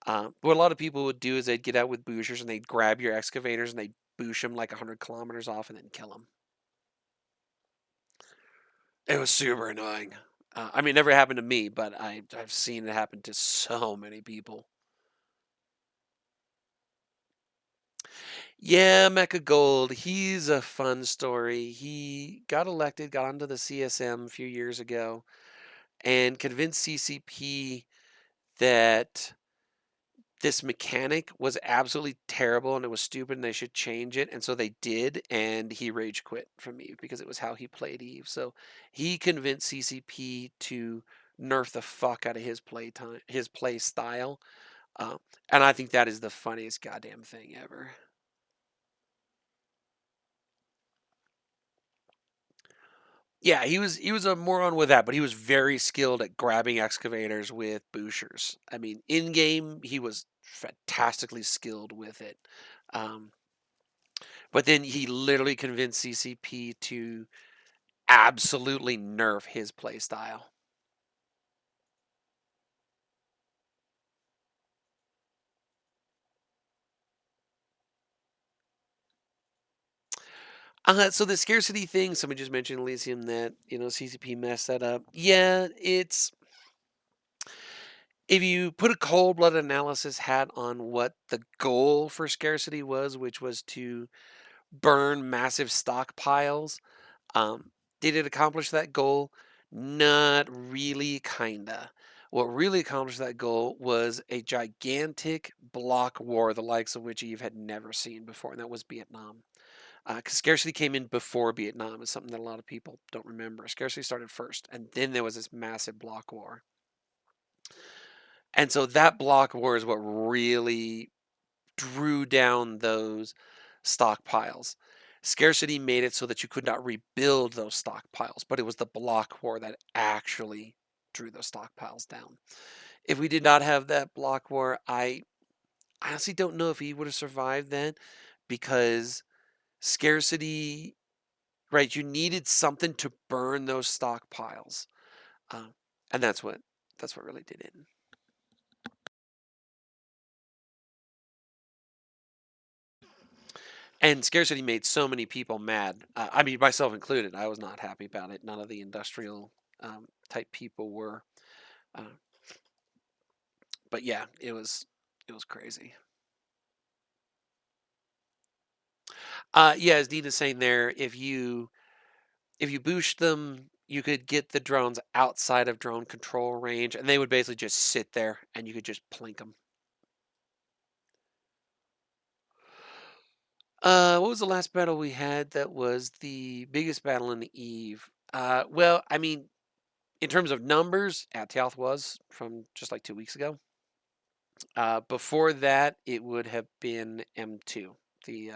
What a lot of people would do is they'd get out with booshers and they'd grab your excavators and they'd boosh them like 100 kilometers off and then kill them. It was super annoying. I mean, it never happened to me, but I've seen it happen to so many people. Yeah, Mecha Gold. He's a fun story. He got elected, got onto the CSM a few years ago, and convinced CCP that this mechanic was absolutely terrible and it was stupid and they should change it. And so they did, and he rage quit from Eve because it was how he played Eve. So he convinced CCP to nerf the fuck out of his play style. And I think that is the funniest goddamn thing ever. Yeah, he was a moron with that, but he was very skilled at grabbing excavators with booshers. I mean, in game he was fantastically skilled with it. But then he literally convinced CCP to absolutely nerf his playstyle. So the scarcity thing, somebody just mentioned Elysium that, CCP messed that up. Yeah, it's if you put a cold-blooded analysis hat on what the goal for scarcity was, which was to burn massive stockpiles, did it accomplish that goal? Not really, kinda. What really accomplished that goal was a gigantic block war, the likes of which Eve had never seen before, and that was Vietnam. Because scarcity came in before Vietnam is something that a lot of people don't remember. Scarcity started first, and then there was this massive block war. And so that block war is what really drew down those stockpiles. Scarcity made it so that you could not rebuild those stockpiles, but it was the block war that actually drew those stockpiles down. If we did not have that block war, I I honestly don't know if he would have survived then, because scarcity, right? You needed something to burn those stockpiles, and that's what really did it. And scarcity made so many people mad. I mean, myself included. I was not happy about it. None of the industrial type people were. But yeah, it was crazy. Yeah, as Dean is saying there, if you boost them, you could get the drones outside of drone control range, and they would basically just sit there, and you could just plink them. What was the last battle we had that was the biggest battle in the Eve? Well, I mean, in terms of numbers, Atioth was from just like 2 weeks ago. Before that, it would have been M2, the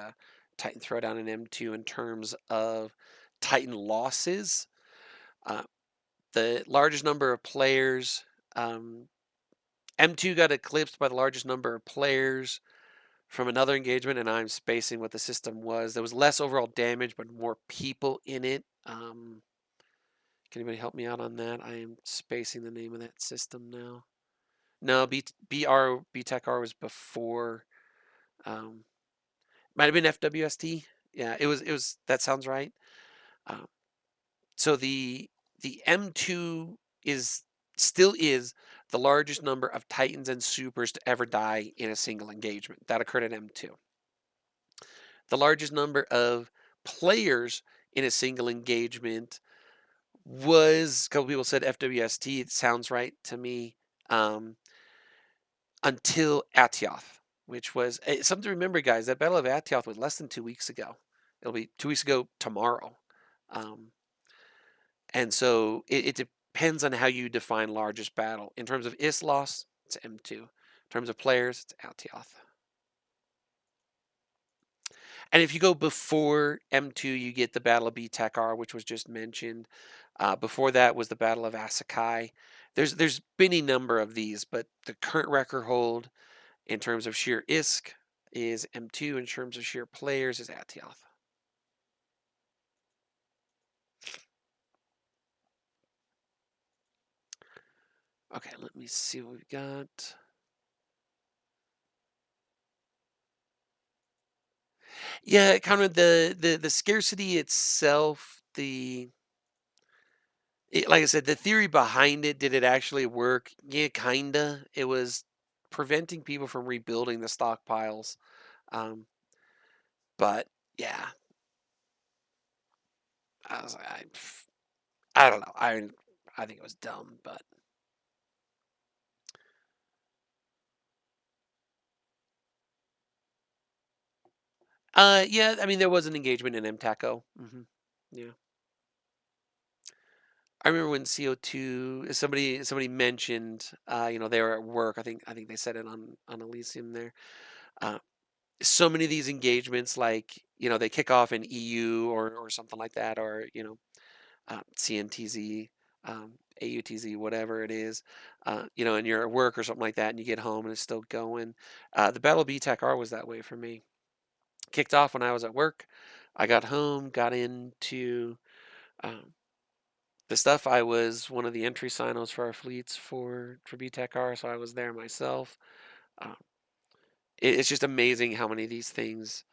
Titan Throwdown in M2 in terms of Titan losses. The largest number of players, M2 got eclipsed by the largest number of players from another engagement, and I'm spacing what the system was. There was less overall damage, but more people in it. Can anybody help me out on that? I am spacing the name of that system now. No, BTEC-R was before. Might have been FWST. Yeah, it was. That sounds right. So the M2 still is the largest number of Titans and Supers to ever die in a single engagement. That occurred at M2. The largest number of players in a single engagement was, a couple people said FWST. It sounds right to me. Until Atioth, which was something to remember, guys. That Battle of Atioth was less than 2 weeks ago. It'll be 2 weeks ago tomorrow. And so it depends on how you define largest battle. In terms of ISLOS, it's M2. In terms of players, it's Atioth. And if you go before M2, you get the Battle of BTEC-R, which was just mentioned. Before that was the Battle of Asakai. There's been a number of these, but the current record hold in terms of sheer ISK is M2. In terms of sheer players is Atioth. Okay, let me see what we've got. Yeah, kind of the scarcity itself, like I said, the theory behind it, did it actually work? Yeah, kinda. It was preventing people from rebuilding the stockpiles. But yeah, I was like, I don't know. I think it was dumb, but yeah. I mean, there was an engagement in MTACO. Yeah. I remember when CO2, somebody mentioned, they were at work. I think they said it on Elysium there. So many of these engagements, like, they kick off in EU or something like that, or CNTZ, AUTZ, whatever it is, and you're at work or something like that, and you get home and it's still going. The Battle of BTEC-R was that way for me. Kicked off when I was at work. I got home, got into the stuff. I was one of the entry signals for our fleets for BTEC-R, so I was there myself. It's just amazing how many of these things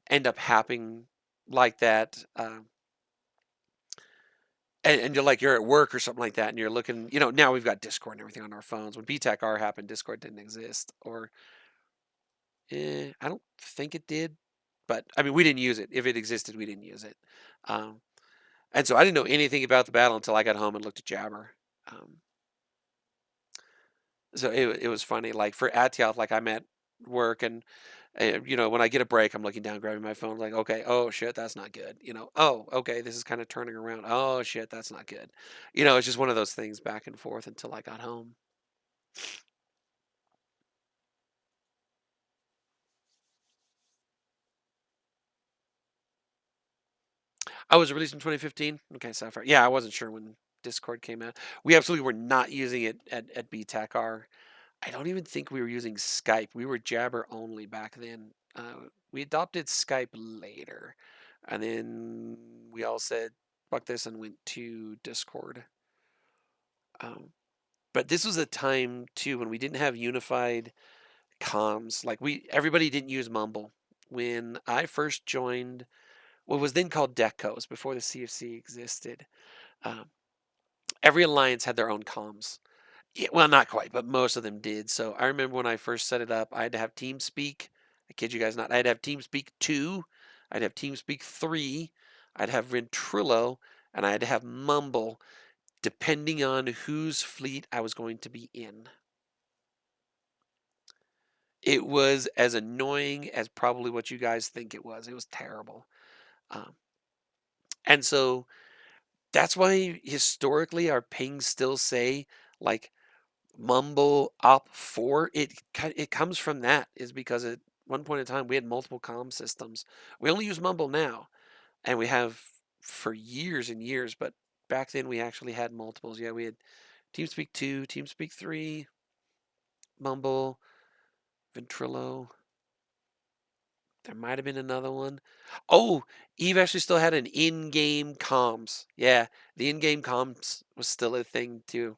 end up happening like that. And you're at work or something like that, and you're looking, now we've got Discord and everything on our phones. When BTEC-R happened, Discord didn't exist, or I don't think it did, but I mean, we didn't use it. If it existed, we didn't use it. And so I didn't know anything about the battle until I got home and looked at Jabber. So it was funny. Like for Atioth, like I'm at work, and when I get a break, I'm looking down, grabbing my phone, like, okay, oh shit, that's not good. Oh, okay, this is kind of turning around. Oh shit, that's not good. It's just one of those things back and forth until I got home. I was released in 2015. Okay, Sapphire. Yeah, I wasn't sure when Discord came out. We absolutely were not using it at BTEC-R. I don't even think we were using Skype. We were Jabber only back then. We adopted Skype later, and then we all said fuck this and went to Discord. But this was a time too when we didn't have unified comms. Like everybody didn't use Mumble. When I first joined what was then called Decos before the CFC existed, um, every alliance had their own comms. Yeah, well, not quite, but most of them did. So I remember when I first set it up, I had to have TeamSpeak. I kid you guys not. I'd have TeamSpeak 2, I'd have TeamSpeak 3, I'd have Ventrilo, and I had to have Mumble, depending on whose fleet I was going to be in. It was as annoying as probably what you guys think it was. It was terrible. And so that's why historically our pings still say like Mumble Op 4. It comes from that, is because at one point in time we had multiple comm systems. We only use Mumble now, and we have for years and years, but back then we actually had multiples. Yeah, we had TeamSpeak 2, TeamSpeak 3, Mumble, Ventrilo. There might have been another one. Oh, Eve actually still had an in-game comms. Yeah, the in-game comms was still a thing too.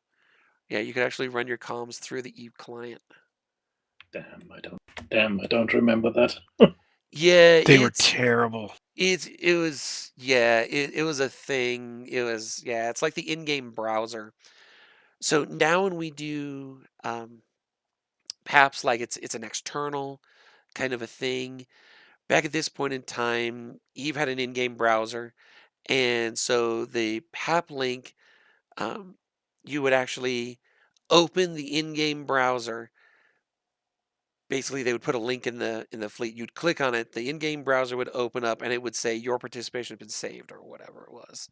Yeah, you could actually run your comms through the Eve client. Damn, I don't remember that. Yeah, They were terrible. it was it was a thing. It was it's like the in-game browser. So now when we do perhaps like it's an external kind of a thing. Back at this point in time, Eve had an in-game browser, and so the PAP link, you would actually open the in-game browser. Basically, they would put a link in the fleet. You'd click on it, the in-game browser would open up, and it would say your participation has been saved or whatever it was.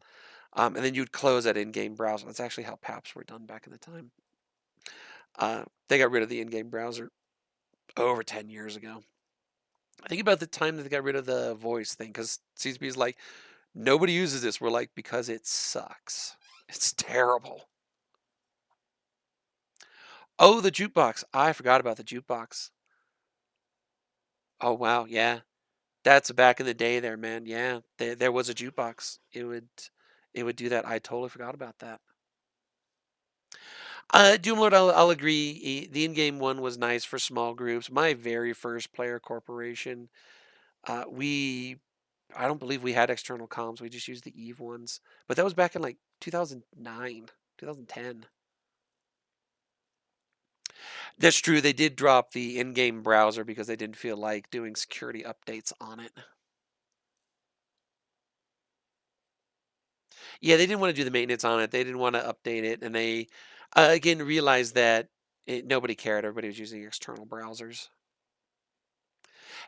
And then you'd close that in-game browser. That's actually how PAPs were done back in the time. They got rid of the in-game browser over 10 years ago. I think about the time that they got rid of the voice thing, because CCP is like, nobody uses this. We're like, because it sucks. It's terrible. Oh, the jukebox. I forgot about the jukebox. Oh, wow. Yeah. That's back in the day there, man. Yeah. There was a jukebox. It would do that. I totally forgot about that. Doomlord, I'll agree. The in-game one was nice for small groups. My very first player corporation, I don't believe we had external comms. We just used the Eve ones. But that was back in like 2009, 2010. That's true. They did drop the in-game browser because they didn't feel like doing security updates on it. Yeah, they didn't want to do the maintenance on it. They didn't want to update it. And they, again, realized that nobody cared. Everybody was using external browsers.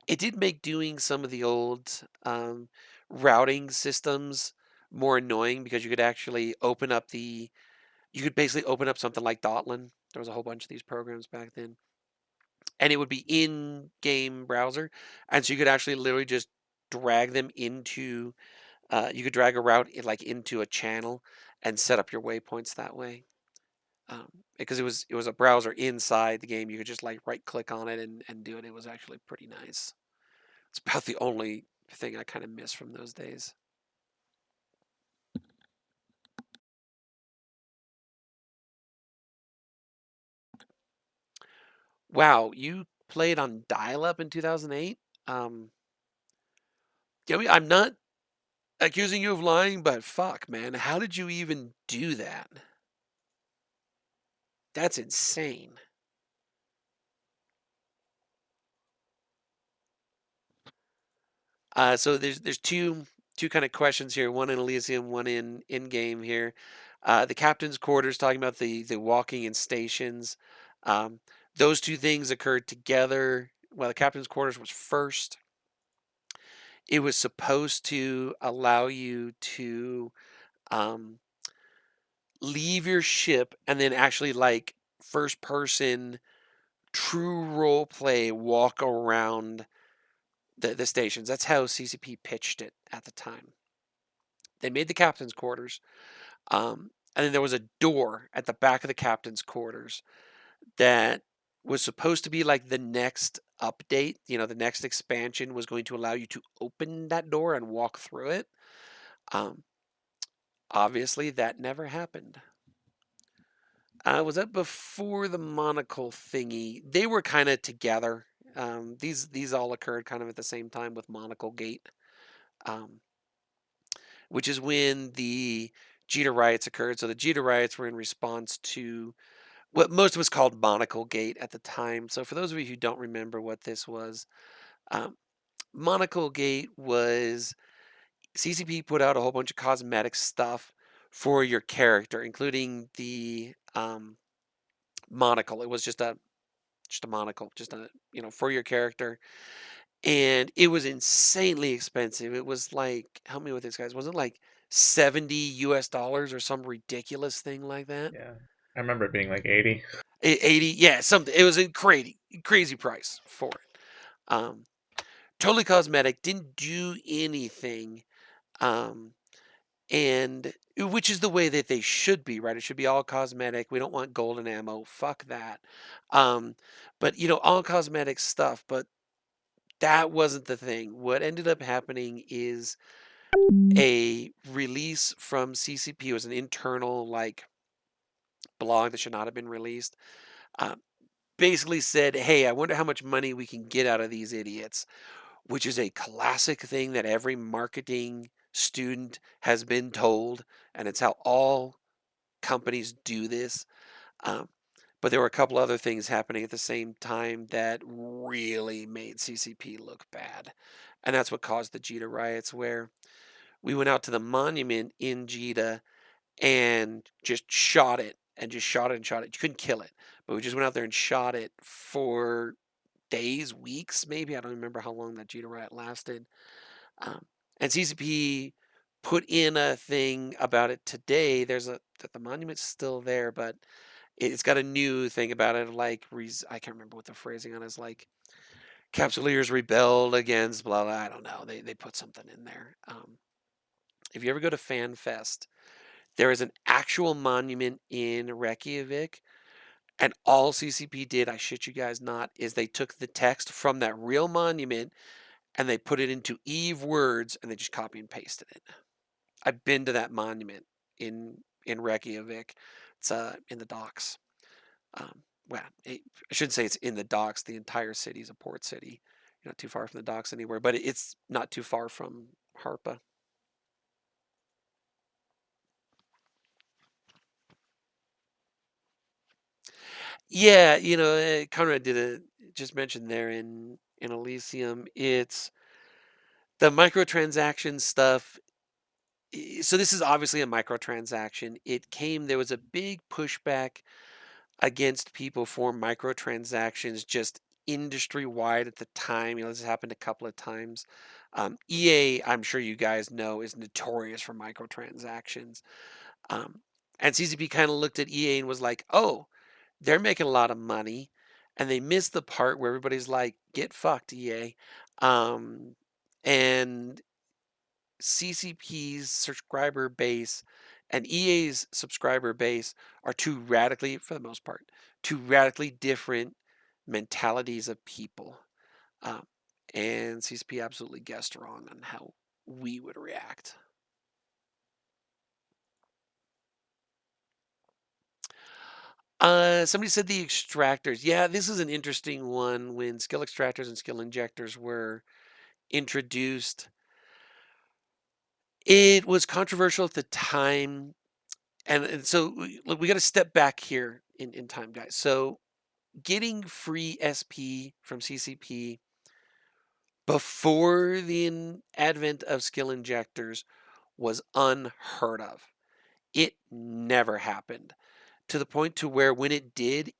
It did make doing some of the old routing systems more annoying because you could actually open up you could basically open up something like Dotlin. There was a whole bunch of these programs back then. And it would be in-game browser. And so you could actually literally just drag them into, you could drag a route like into a channel and set up your waypoints that way. Because it was a browser inside the game. You could just like right click on it and do it. It was actually pretty nice. It's about the only thing I kind of miss from those days. Wow, you played on dial-up in 2008? I mean, I'm not accusing you of lying, but fuck, man, how did you even do that? That's insane. So there's two kind of questions here, one in Elysium, one in game here. The captain's quarters talking about the walking in stations. Those two things occurred together. Well, the captain's quarters was first. It was supposed to allow you to leave your ship and then actually like first person true role play walk around the stations. That's how CCP pitched it at the time. They made the captain's quarters, and then there was a door at the back of the captain's quarters that was supposed to be like the next update, the next expansion was going to allow you to open that door and walk through it. Um, Obviously, that never happened. Was that before the monocle thingy? They were kind of together. These all occurred kind of at the same time with Monocle Gate, um, which is when the Jita riots occurred. So the Jita riots were in response to what most of us called Monocle Gate at the time. So for those of you who don't remember what this was, um, Monocle Gate was CCP put out a whole bunch of cosmetic stuff for your character, including the monocle. It was just a monocle, just a for your character, and it was insanely expensive. It was like, help me with this, guys. Was it like $70 or some ridiculous thing like that? Yeah, I remember it being like 80. 80, yeah, something. It was a crazy price for it. Totally cosmetic, didn't do anything, um, and which is the way that they should be, right? It should be all cosmetic. We don't want golden ammo. Fuck that. Um, but all cosmetic stuff. But that wasn't the thing. What ended up happening is a release from CCP. It was an internal like blog that should not have been released. Uh, Basically said, "Hey, I wonder how much money we can get out of these idiots," which is a classic thing that every marketing student has been told, and it's how all companies do this. Um, but there were a couple other things happening at the same time that really made CCP look bad. And that's what caused the Jita riots, where we went out to the monument in Jita and just shot it and just shot it and shot it. You couldn't kill it, but we just went out there and shot it for days, weeks, maybe. I don't remember how long that Jita riot lasted. And CCP put in a thing about it today. That the monument's still there, but it's got a new thing about it. Like, I can't remember what the phrasing on it is. Like, Capsuleers rebelled against blah blah. I don't know. They put something in there. If you ever go to FanFest, there is an actual monument in Reykjavik, and all CCP did, I shit you guys not, is they took the text from that real monument and they put it into Eve words and they just copy and pasted it. I've been to that monument in Reykjavik. It's in the docks. Well, I shouldn't say it's in the docks. The entire city is a port city. You're not too far from the docks anywhere, but it's not too far from Harpa. Yeah, Conrad just mentioned there in Elysium. It's the microtransaction stuff. So this is obviously a microtransaction. There was a big pushback against people for microtransactions just industry wide at the time. This happened a couple of times. EA, I'm sure you guys know, is notorious for microtransactions. And CCP kind of looked at EA and was like, oh, they're making a lot of money. And they missed the part where everybody's like, get fucked, EA. And CCP's subscriber base and EA's subscriber base are for the most part, two radically different mentalities of people. And CCP absolutely guessed wrong on how we would react. Somebody said the extractors. Yeah, this is an interesting one. When skill extractors and skill injectors were introduced, it was controversial at the time. And so we got to step back here in time, guys. So getting free SP from CCP before the advent of skill injectors was unheard of. It never happened, to the point to where when it did,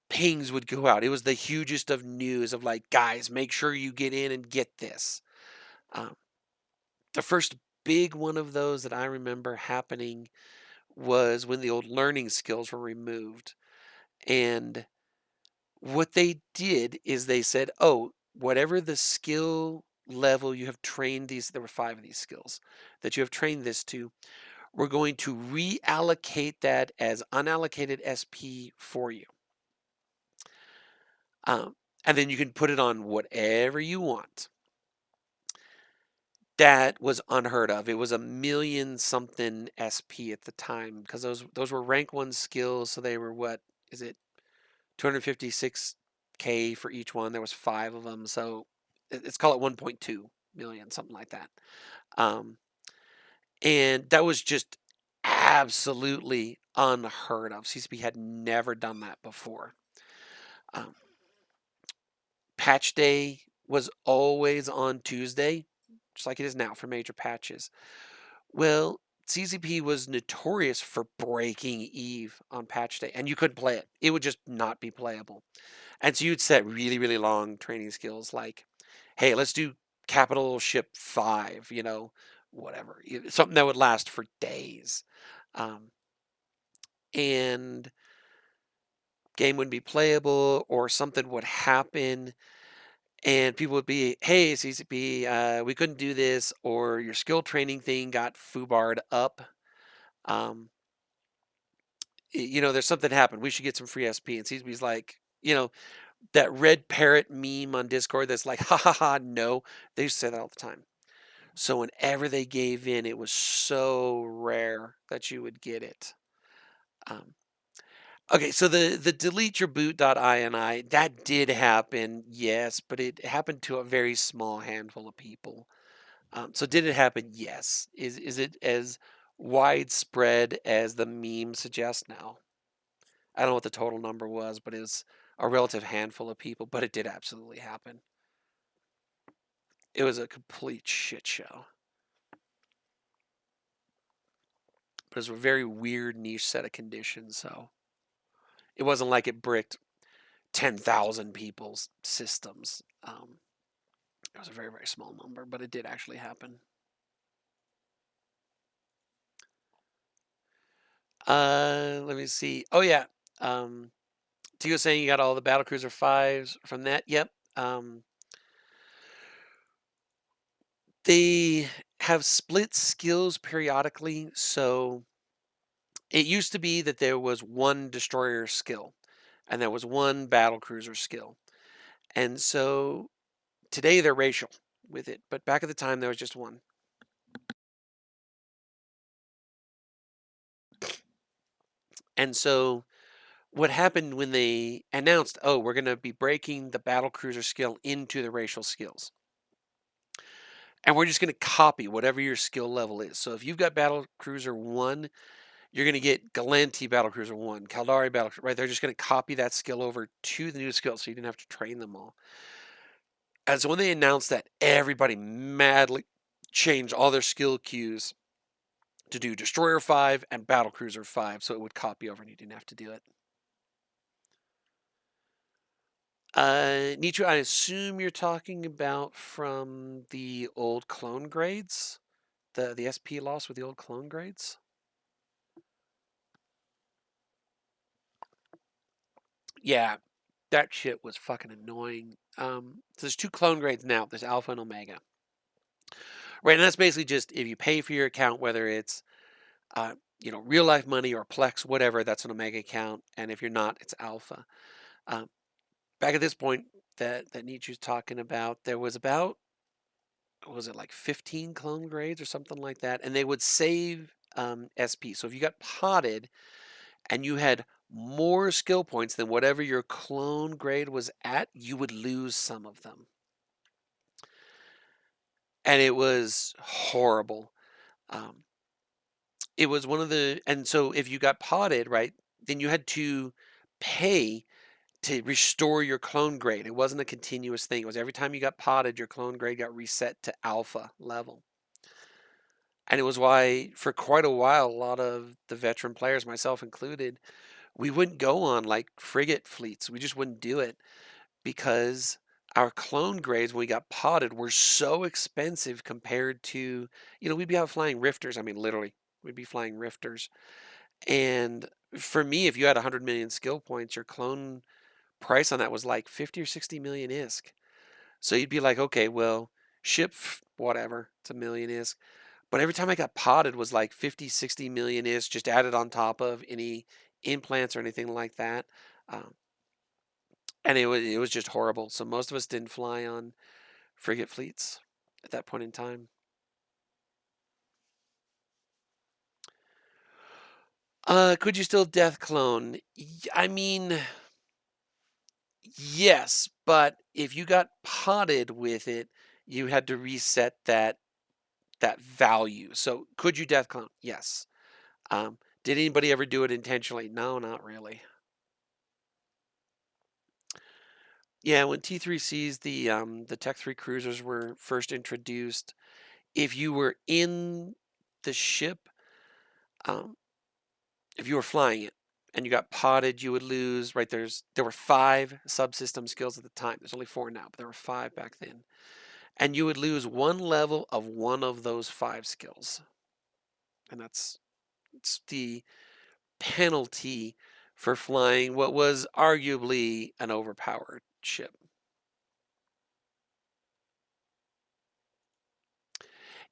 pings would go out. It was the hugest of news of like, guys, make sure you get in and get this. The first big one of those that I remember happening was when the old learning skills were removed. And what they did is they said, oh, whatever the skill level you have trained there were 5 of these skills that you have trained this to, we're going to reallocate that as unallocated SP for you. And then you can put it on whatever you want. That was unheard of. It was a million something SP at the time because those were rank 1 skills. So they were, what is it, 256K for each one. There was 5 of them. So let's call it 1.2 million, something like that. And that was just absolutely unheard of. CCP had never done that before. Patch day was always on Tuesday, just like it is now for major patches. Well, CCP was notorious for breaking Eve on patch day, and you couldn't play it. It would just not be playable. And so you'd set really, really long training skills like, hey, let's do capital ship 5, whatever. Something that would last for days. And game wouldn't be playable, or something would happen and people would be, hey, CCP, we couldn't do this, or your skill training thing got foobarred up. There's something happened. We should get some free SP. And CCP's like, that red parrot meme on Discord that's like, ha ha ha, no. They used to say that all the time. So whenever they gave in, it was so rare that you would get it. Okay, so the delete your boot.ini, that did happen, yes, but it happened to a very small handful of people. So did it happen? Yes. Is it as widespread as the meme suggests? No. I don't know what the total number was, but it was a relative handful of people, but it did absolutely happen. It was a complete shit show. But it was a very weird niche set of conditions, so it wasn't like it bricked 10,000 people's systems. It was a very, very small number, but it did actually happen. Let me see. Oh, yeah. Tio saying you got all the Battlecruiser 5s from that. Yep. They have split skills periodically. So it used to be that there was one destroyer skill and there was one battlecruiser skill. And so today they're racial with it, but back at the time there was just one. And so what happened when they announced, oh, we're going to be breaking the battlecruiser skill into the racial skills. And we're just going to copy whatever your skill level is. So if you've got Battlecruiser 1, you're going to get Galanti Battlecruiser 1, Caldari Battlecruiser, right? They're just going to copy that skill over to the new skill so you didn't have to train them all. And so when they announced that, everybody madly changed all their skill queues to do Destroyer 5 and Battlecruiser 5 so it would copy over and you didn't have to do it. Nietzsche, I assume you're talking about from the old clone grades? The SP loss with the old clone grades? Yeah, that shit was fucking annoying. So there's 2 clone grades now. There's Alpha and Omega. Right, and that's basically just if you pay for your account, whether it's real life money or Plex, whatever, that's an Omega account. And if you're not, it's Alpha. Back at this point that Nietzsche's talking about, there was about, was it like 15 clone grades or something like that? And they would save SP. So if you got potted and you had more skill points than whatever your clone grade was at, you would lose some of them. And it was horrible. It was one of the, and so if you got potted, right, then you had to pay to restore your clone grade. It wasn't a continuous thing. It was every time you got potted, your clone grade got reset to alpha level. And it was why, for quite a while, a lot of the veteran players, myself included, we wouldn't go on like frigate fleets. We just wouldn't do it because our clone grades, when we got potted, were so expensive compared to, we'd be out flying Rifters. I mean, literally, we'd be flying Rifters. And for me, if you had 100 million skill points, your clone price on that was like 50 or 60 million ISK. So you'd be like, okay, well, ship, whatever, it's a million ISK. But every time I got potted was like 50, 60 million ISK just added on top of any implants or anything like that. and it was just horrible. So most of us didn't fly on frigate fleets at that point in time. Could you still death clone? I mean, yes, but if you got potted with it, you had to reset that value. So could you death clone? Yes. Did anybody ever do it intentionally? No, not really. Yeah, when T3Cs, the Tech 3 cruisers were first introduced, if you were in the ship, um, if you were flying it and you got potted, you would lose, right? There were 5 subsystem skills at the time. There's only 4 now, but there were 5 back then. And you would lose 1 level of one of those 5 skills. And it's the penalty for flying what was arguably an overpowered ship.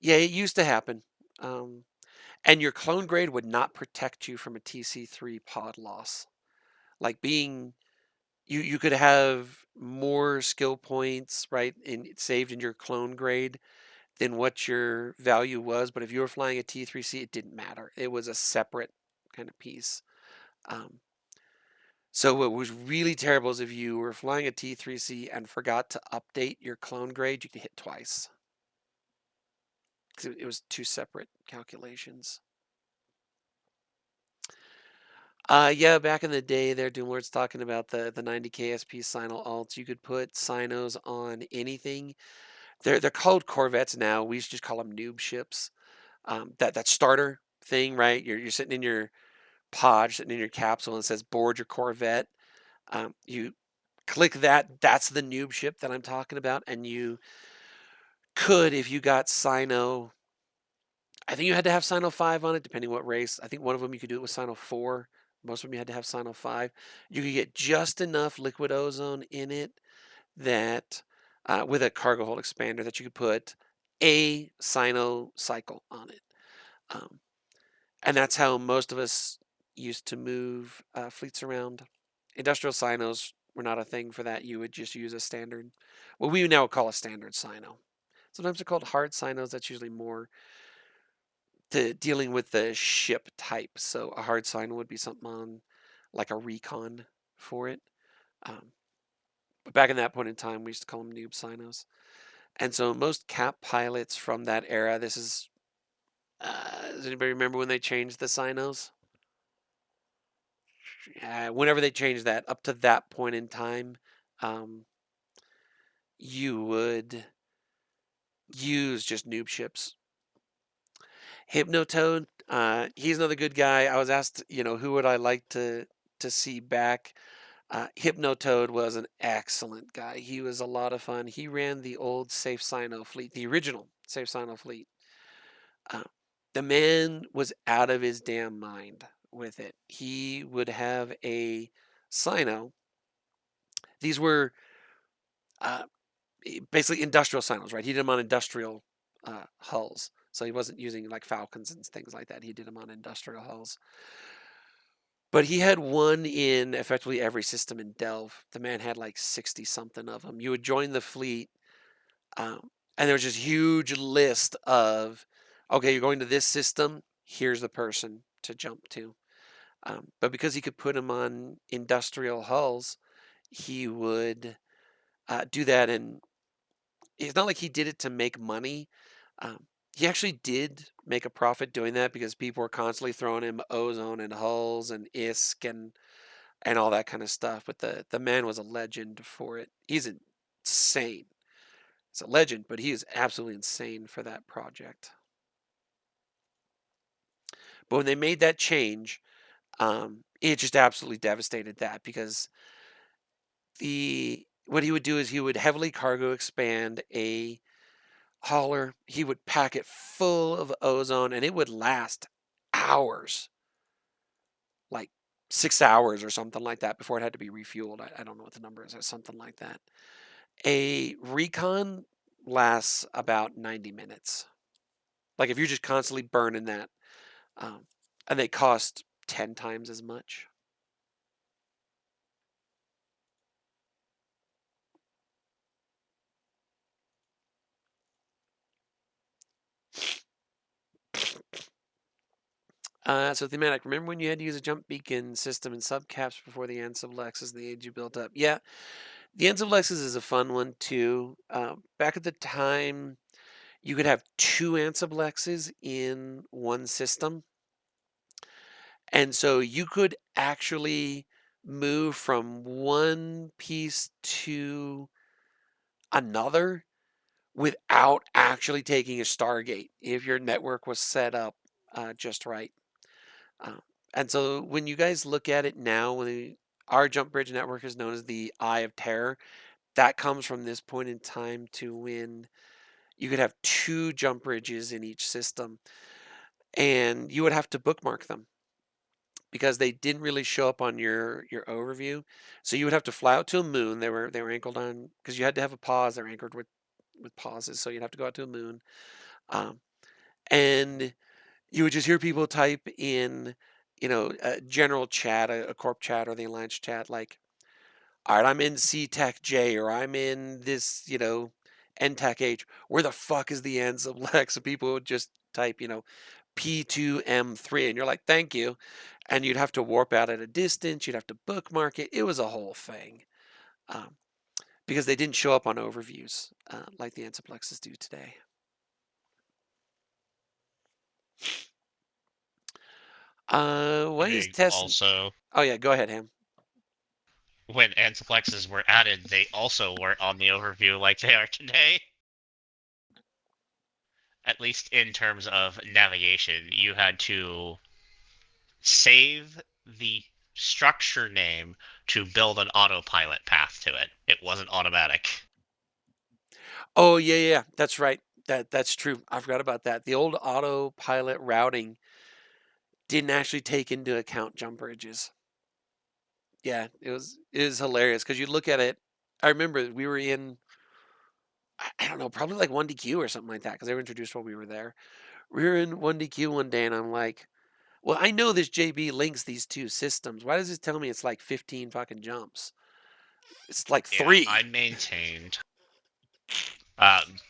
Yeah, it used to happen. And your clone grade would not protect you from a TC3 pod loss. Like you could have more skill points, right, saved in your clone grade than what your value was. But if you were flying a T3C, it didn't matter. It was a separate kind of piece. So what was really terrible is if you were flying a T3C and forgot to update your clone grade, you could hit twice. It was 2 separate calculations. Yeah, back in the day there, Doomlord's talking about the 90 KSP Sino alts. You could put Sinos on anything. They're called Corvettes now. We used to just call them noob ships. That starter thing, right? You're sitting in your pod, sitting in your capsule, and it says board your Corvette. You click that. That's the noob ship that I'm talking about, and you could, if you got Sino, I think you had to have Sino 5 on it, depending what race. I think one of them you could do it with Sino 4. Most of them you had to have Sino 5. You could get just enough liquid ozone in it that, with a cargo hold expander, that you could put a Sino cycle on it. And that's how most of us used to move fleets around. Industrial Sinos were not a thing for that. You would just use a standard, what we now call a standard Sino. Sometimes they're called hard Sinos. That's usually more to dealing with the ship type. So a hard Sino would be something on like a recon for it. But back in that point in time, we used to call them noob Sinos. And so most cap pilots from that era, this is, does anybody remember when they changed the Sinos? Whenever they changed that, up to that point in time, you would use just noob ships. Hypnotoad, he's another good guy. I was asked, who would I like to see back? Hypnotoad was an excellent guy. He was a lot of fun. He ran the old Safe Sino fleet, the original Safe Sino fleet. The man was out of his damn mind with it. He would have a Sino. These were basically industrial Sinos, right? He did them on industrial hulls. So he wasn't using like Falcons and things like that. He did them on industrial hulls. But he had one in effectively every system in Delve. The man had like 60 something of them. You would join the fleet, and there was this huge list of, okay, you're going to this system, here's the person to jump to. But because he could put them on industrial hulls, he would do that. And it's not like he did it to make money. He actually did make a profit doing that because people were constantly throwing him ozone and hulls and ISK and all that kind of stuff. But the man was a legend for it. He's insane. He's a legend, but he is absolutely insane for that project. But when they made that change, it just absolutely devastated that because what he would do is he would heavily cargo expand a hauler. He would pack it full of ozone and it would last hours, like 6 hours or something like that before it had to be refueled. I don't know what the number is or something like that. A recon lasts about 90 minutes. Like if you're just constantly burning that, and they cost 10 times as much. So thematic. Remember when you had to use a jump beacon system and subcaps before the Ansub Lexus, the age you built up? Yeah, the Ansub Lexus is a fun one too. Back at the time, you could have 2 Ansub Lexes in one system, and so you could actually move from one piece to another without actually taking a Stargate if your network was set up just right. And so when you guys look at it now, our jump bridge network is known as the Eye of Terror. That comes from this point in time to when you could have 2 jump bridges in each system, and you would have to bookmark them because they didn't really show up on your overview. So you would have to fly out to a moon. They were anchored on, because you had to have a pause. They're anchored with pauses, so you'd have to go out to a moon, and you would just hear people type in, a general chat, a corp chat or the alliance chat, like, all right, I'm in C-Tech J, or I'm in this, N-Tech H. Where the fuck is the Ansub Lex? And people would just type, P2M3, and you're like, thank you. And you'd have to warp out at a distance. You'd have to bookmark it. It was a whole thing. Because they didn't show up on overviews like the Ansub Lexes do today. What is test? Also, Oh yeah, go ahead, Ham. when antiplexes were added, they also weren't on the overview like they are today. At least in terms of navigation, you had to save the structure name to build an autopilot path to it. It wasn't automatic. Oh yeah, that's right. That's true. I forgot about that. The old autopilot routing didn't actually take into account jump bridges. Yeah, it was hilarious because you look at it. I remember we were in, I don't know, probably like 1DQ or something like that, because they were introduced while we were there. We were in 1DQ one day, and I'm like, well, I know this JB links these 2 systems. Why does it tell me it's like 15 fucking jumps? It's like 3. Yeah, I maintained.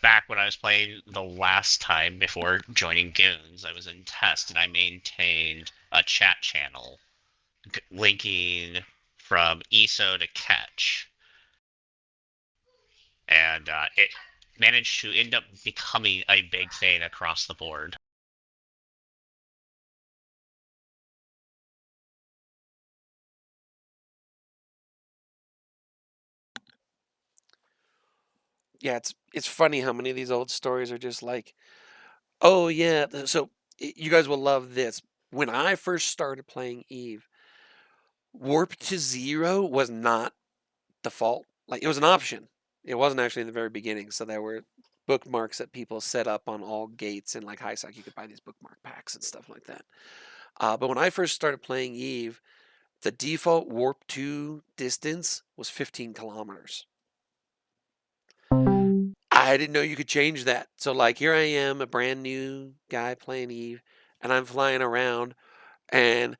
Back when I was playing the last time before joining Goons, I was in test and I maintained a chat channel linking from ESO to Catch. And it managed to end up becoming a big thing across the board. Yeah, it's funny how many of these old stories are just like, oh yeah. So you guys will love this. When I first started playing Eve, warp to 0 was not default. Like, it was an option. It wasn't actually in the very beginning. So there were bookmarks that people set up on all gates, and like HiSec, you could buy these bookmark packs and stuff like that. But when I first started playing Eve, the default warp 2 distance was 15 kilometers. I didn't know you could change that. So like, here I am, a brand new guy playing Eve, and I'm flying around, and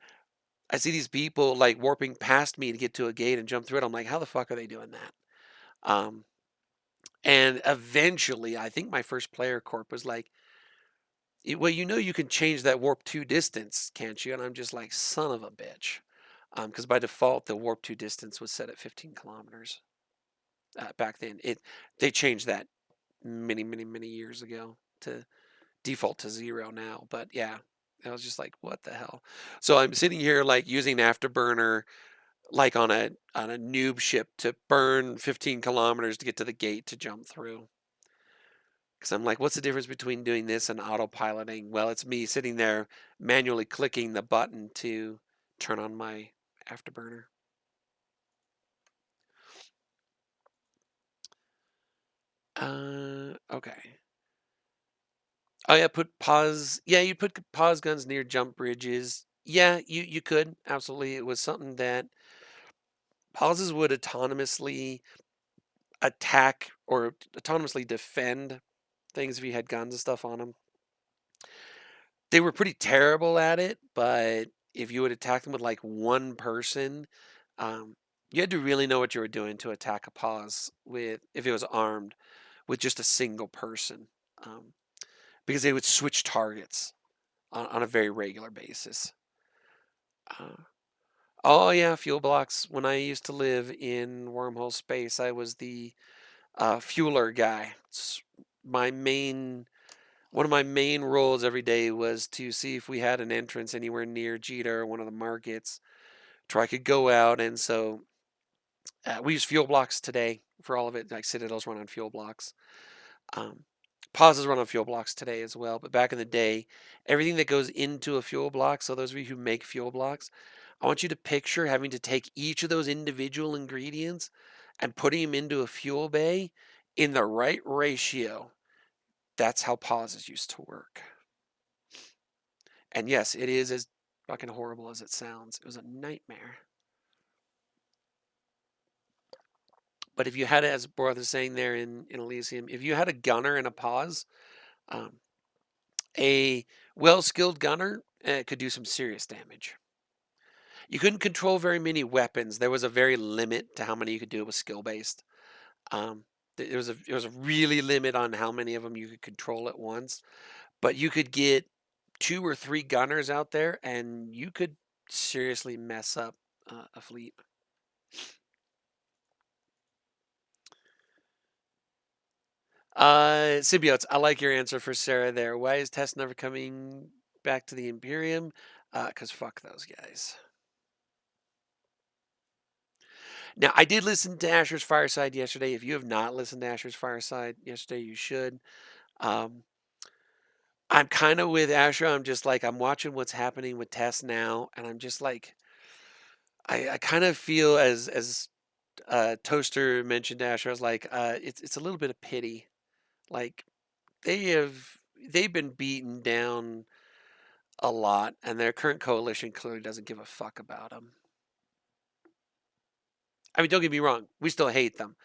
I see these people like warping past me to get to a gate and jump through it. I'm like, how the fuck are they doing that? And eventually, I think my first player corp was like, well, you can change that warp 2 distance, can't you? And I'm just like, son of a bitch. Because by default, the warp 2 distance was set at 15 kilometers. Back then, they changed that many years ago to default to 0 now. But yeah, I was just like, what the hell? So I'm sitting here like using Afterburner like on a noob ship to burn 15 kilometers to get to the gate to jump through. Because I'm like, what's the difference between doing this and autopiloting? Well, it's me sitting there manually clicking the button to turn on my Afterburner. Okay. Oh yeah, put pause. Yeah, you put pause guns near jump bridges. Yeah, you could absolutely. It was something that pauses would autonomously attack or autonomously defend things if you had guns and stuff on them. They were pretty terrible at it, but if you would attack them with like one person, you had to really know what you were doing to attack a pause with, if it was armed, with just a single person, because they would switch targets. on a very regular basis. Oh yeah, fuel blocks. When I used to live in wormhole space, I was the fueler guy. It's my main one of my main roles every day was to see if we had an entrance anywhere near Jita or one of the markets, so I could go out. And so we use fuel blocks today for all of it. Like Citadels run on fuel blocks. Pauses run on fuel blocks today as well. But back in the day, everything that goes into a fuel block. So those of you who make fuel blocks, I want you to picture having to take each of those individual ingredients and putting them into a fuel bay in the right ratio. That's how pauses used to work. And yes, it is as fucking horrible as it sounds. It was a nightmare. But if you had, as Borth is saying there in Elysium, if you had a gunner and a pause, a well-skilled gunner could do some serious damage. You couldn't control very many weapons. There was a very limit to how many you could do. It was skill-based. There was a really limit on how many of them you could control at once. But you could get 2 or 3 gunners out there, and you could seriously mess up a fleet. Symbiotes, I like your answer for Sarah there. Why is Tess never coming back to the Imperium? Because fuck those guys. Now, I did listen to Asher's Fireside yesterday. If you have not listened to Asher's Fireside yesterday, you should. I'm kind of with Asher. I'm just like, I'm watching what's happening with Tess now, and I'm just like, I kind of feel as Toaster mentioned to Asher, I was like, it's a little bit of pity. Like, they've been beaten down a lot, and their current coalition clearly doesn't give a fuck about them. I mean, don't get me wrong, we still hate them,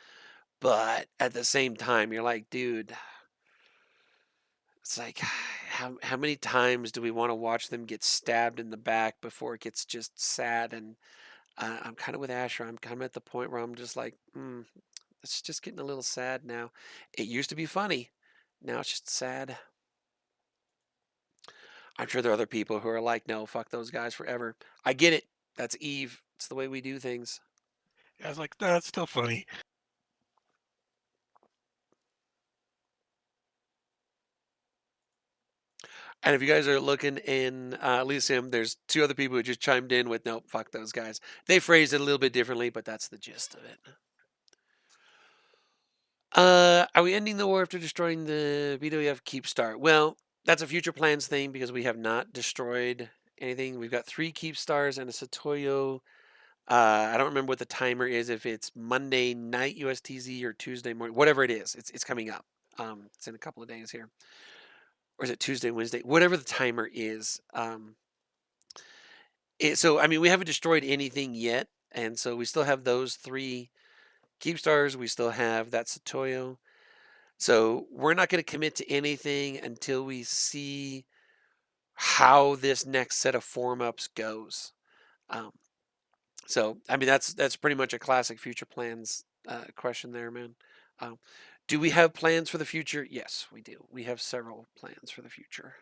but at the same time, you're like, dude, it's like, how many times do we want to watch them get stabbed in the back before it gets just sad? And I'm kind of with Asher. I'm kind of at the point where I'm just like, it's just getting a little sad now. It used to be funny. Now it's just sad. I'm sure there are other people who are like, no, fuck those guys forever. I get it. That's Eve. It's the way we do things. I was like, that's still funny. And if you guys are looking in Elysium, there's 2 other people who just chimed in with, nope, fuck those guys. They phrased it a little bit differently, but that's the gist of it. Are we ending the war after destroying the BWF Keepstar? Well, that's a future plans thing because we have not destroyed anything. We've got 3 Keepstars and a Satoyo. I don't remember what the timer is, if it's Monday night USTZ or Tuesday morning, whatever it is. It's coming up. It's in a couple of days here. Or is it Tuesday, Wednesday? Whatever the timer is. So, I mean, we haven't destroyed anything yet. And so we still have those 3 Keepstars. We still have that Satoyo. So we're not going to commit to anything until we see how this next set of form-ups goes. So, I mean, that's pretty much a classic future plans question there, man. Do we have plans for the future? Yes, we do. We have several plans for the future.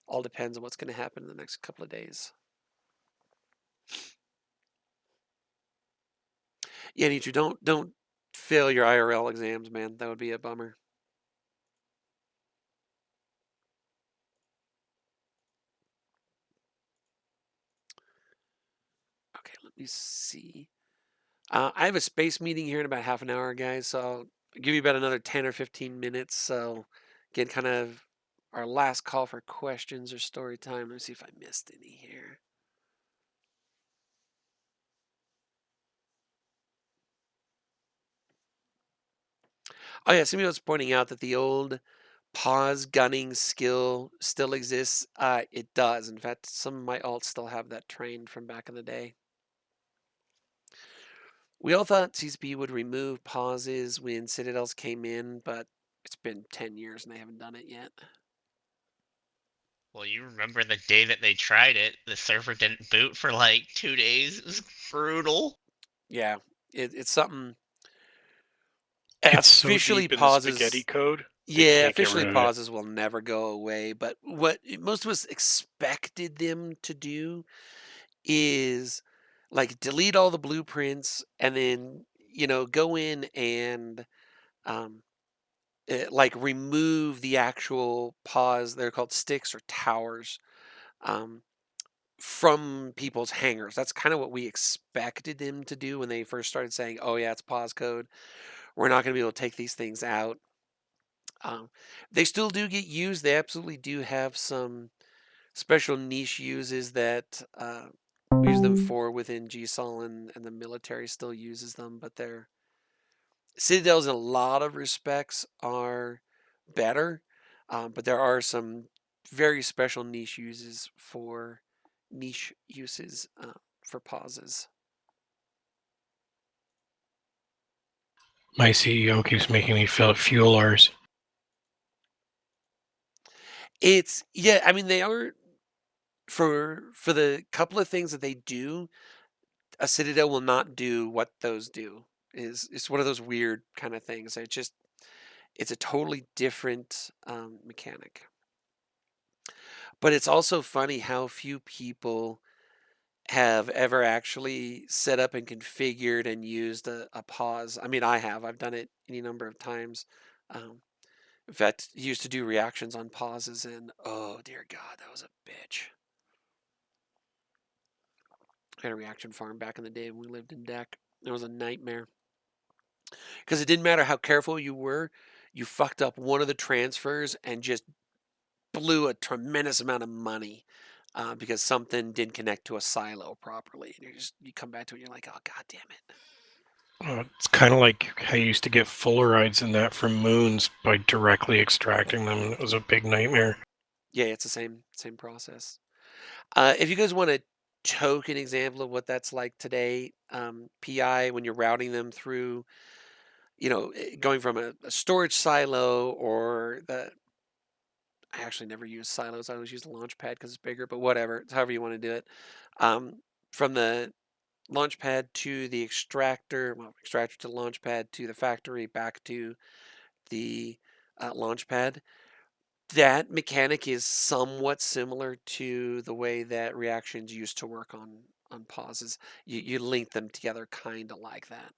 All depends on what's going to happen in the next couple of days. Yeah, Nietzsche, don't fail your IRL exams, man. That would be a bummer. Okay, let me see. I have a space meeting here in about half an hour, guys, so I'll give you about another 10 or 15 minutes. So, again, kind of our last call for questions or story time. Let me see if I missed any here. Oh yeah, somebody was pointing out that the old pause gunning skill still exists. It does. In fact, some of my alts still have that trained from back in the day. We all thought CCP would remove pauses when Citadels came in, but it's been 10 years and they haven't done it yet. Well, you remember the day that they tried it, the server didn't boot for like 2 days. It was brutal. Yeah, it's something. It's so Officially deep in the pauses. spaghetti code Yeah, can't get officially rid of it. pauses will never go away, but what most of us expected them to do is like delete all the blueprints and then, go in and um, like remove the actual pause. They're called sticks or towers um, from people's hangars. That's kind of what we expected them to do when they first started saying, "Oh yeah, it's pause code. We're not going to be able to take these things out." Um, they still do get used. They absolutely do have some special niche uses that we use them for within GSOL, and the military still uses them. But their Citadels, in a lot of respects, are better. But there are some very special niche uses for pauses. My CEO keeps making me fill fuel ours. Yeah. I mean, they are for the couple of things that they do. A Citadel will not do what those do. It's one of those weird kind of things. It's a totally different mechanic. But it's also funny how few people have ever actually set up and configured and used a pause. I mean, I have. I've done it any number of times. Um, in fact, used to do reactions on pauses, and oh dear God, that was a bitch. I had a reaction farm back in the day when we lived in Deck. It was a nightmare because it didn't matter how careful you were, you fucked up one of the transfers and just blew a tremendous amount of money because something didn't connect to a silo properly. And you come back to it, and you're like, oh God damn it. It's kind of like I used to get Fullerides and that from moons by directly extracting them. It was a big nightmare. Yeah, it's the same process. If you guys want a token example of what that's like today, PI, when you're routing them through, going from a storage silo or I actually never use silos. I always use the launch pad because it's bigger, but whatever. It's however you want to do it. From the launch pad to the extractor, well, extractor to launch pad to the factory back to the launch pad. That mechanic is somewhat similar to the way that reactions used to work on pauses. You link them together kind of like that.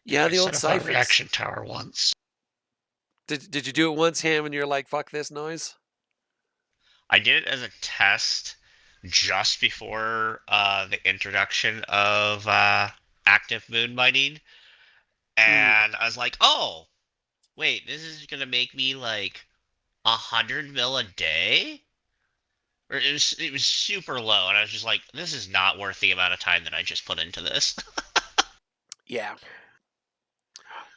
Yeah, I the old set up a ciphers. reaction tower once. Did you do it once, Ham, and you're like, fuck this noise? I did it as a test just before the introduction of active moon mining, and I was like, "Oh, wait, this is gonna make me like 100 mil a day." Or it was super low, and I was just like, "This is not worth the amount of time that I just put into this." Yeah.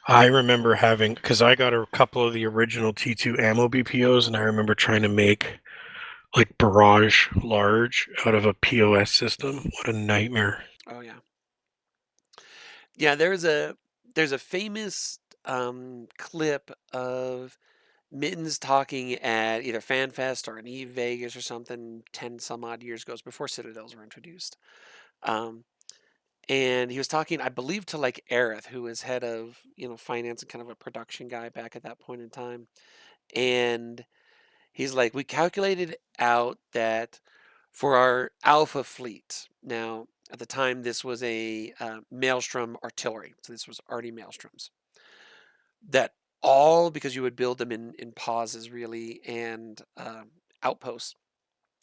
I remember having, because I got a couple of the original T2 ammo BPOs, and I remember trying to make like Barrage large out of a POS system. What a nightmare. Oh yeah. Yeah, there's a famous clip of Mittens talking at either FanFest or an Eve Vegas or something 10 some odd years ago, before Citadels were introduced. Um, and he was talking, I believe, to like Aerith, who was head of, finance and kind of a production guy back at that point in time. And he's like, we calculated out that for our Alpha fleet, now at the time this was a Maelstrom artillery, so this was already Maelstroms, that all because you would build them in pauses really and outposts,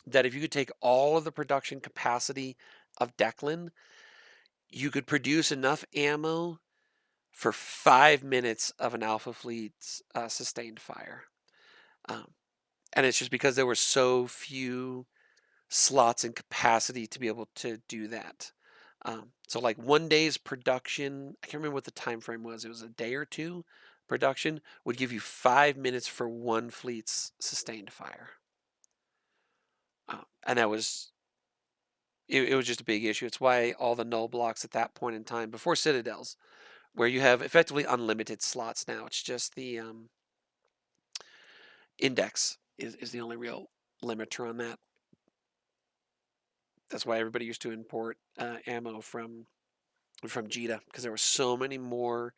that if you could take all of the production capacity of Declan, you could produce enough ammo for 5 minutes of an Alpha fleet's sustained fire. Um, and it's just because there were so few slots and capacity to be able to do that. So like one day's production, I can't remember what the time frame was. It was a day or two production would give you 5 minutes for one fleet's sustained fire. And that was it was just a big issue. It's why all the null blocks at that point in time, before Citadels, where you have effectively unlimited slots now. It's just the index is the only real limiter on that. That's why everybody used to import ammo from Jita, because there were so many more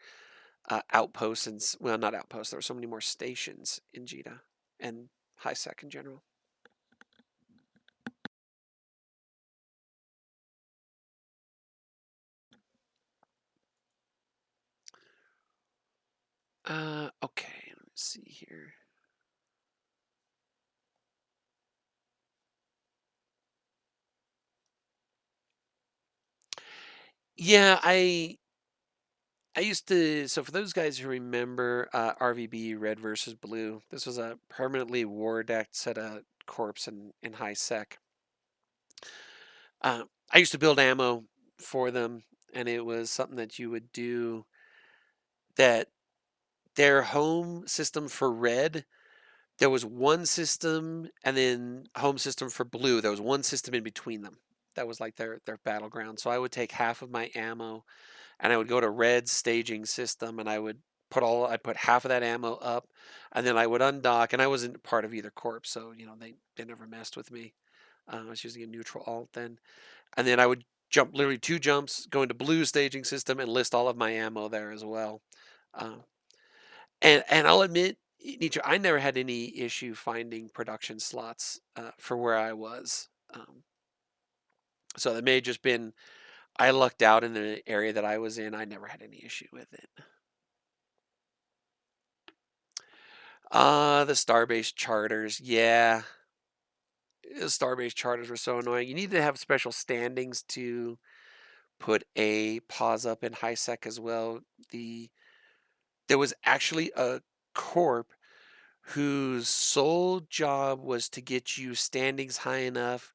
outposts and well, not outposts. There were so many more stations in Jita and high sec in general. Okay, let me see here. Yeah, I used to. So for those guys who remember RVB Red versus Blue, this was a permanently war decked set of corps in high sec. I used to build ammo for them, and it was something that you would do. That their home system for red, there was one system, and then home system for blue. There was one system in between them. That was like their battleground. So I would take half of my ammo, and I would go to red staging system, and I'd put half of that ammo up, and then I would undock, and I wasn't part of either corps, so they never messed with me. I was using a neutral alt then, and then I would jump literally 2 jumps, go into blue staging system, and list all of my ammo there as well. Uh, and I'll admit, Nietzsche, I never had any issue finding production slots for where I was. So that may have just been I lucked out in the area that I was in. I never had any issue with it. The Starbase charters, yeah. The Starbase charters were so annoying. You needed to have special standings to put a pause up in high sec as well. There was actually a corp whose sole job was to get you standings high enough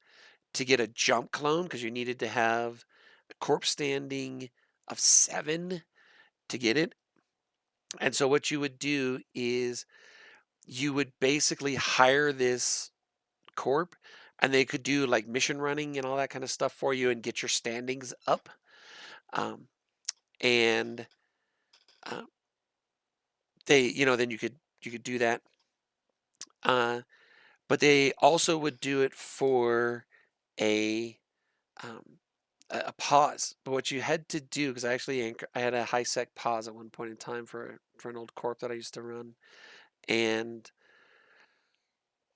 to get a jump clone, because you needed to have a corp standing of 7 to get it. And so what you would do is you would basically hire this corp, and they could do like mission running and all that kind of stuff for you and get your standings up. And then you could do that. But they also would do it for a pause. But what you had to do, because I had a high sec pause at one point in time for an old corp that I used to run, and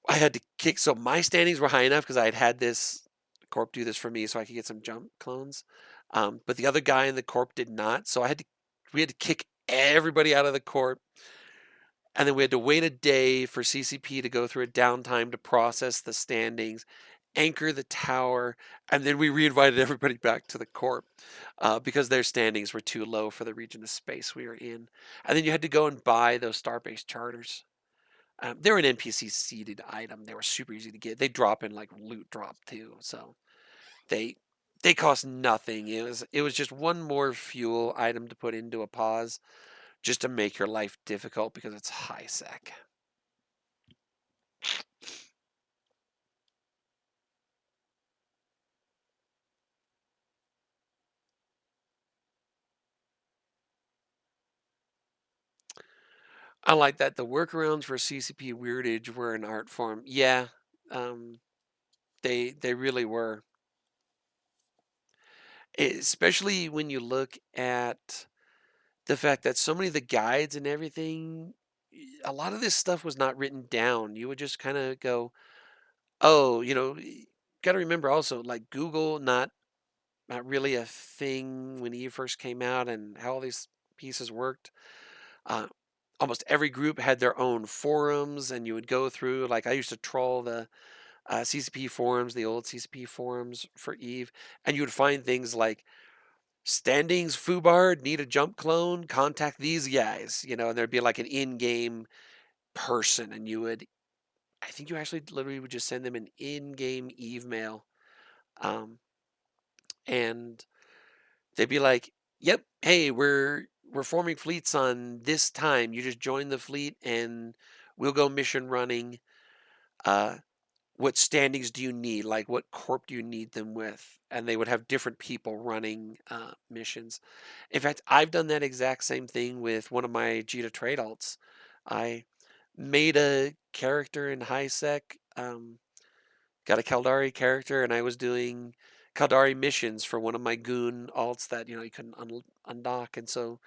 I had to kick. So my standings were high enough because I had this corp do this for me, so I could get some jump clones. But the other guy in the corp did not, so we had to kick everybody out of the corp, and then we had to wait a day for CCP to go through a downtime to process the standings, anchor the tower, and then we reinvited everybody back to the corp because their standings were too low for the region of space we were in. And then you had to go and buy those Starbase charters. They were an NPC seeded item. They were super easy to get. They drop in like loot drop too, so they cost nothing. It was just one more fuel item to put into a pause, just to make your life difficult because it's high sec. I like that. The workarounds for CCP weirdage were an art form. Yeah, they really were. Especially when you look at the fact that so many of the guides and everything, a lot of this stuff was not written down. You would just kind of go, oh, got to remember also, like Google, not really a thing when Eve first came out, and how all these pieces worked. Almost every group had their own forums, and you would go through. Like I used to troll the CCP forums, the old CCP forums for Eve, and you would find things like standings Foobar, need a jump clone, contact these guys, and there'd be like an in-game person, and I think you actually literally would just send them an in-game Eve mail, and they'd be like, "Yep, hey, we're forming fleets on this time. You just join the fleet, and we'll go mission running. What standings do you need? Like, what corp do you need them with?" And they would have different people running missions. In fact, I've done that exact same thing with one of my Jita trade alts. I made a character in high sec, got a Caldari character, and I was doing Caldari missions for one of my goon alts that you couldn't undock, and so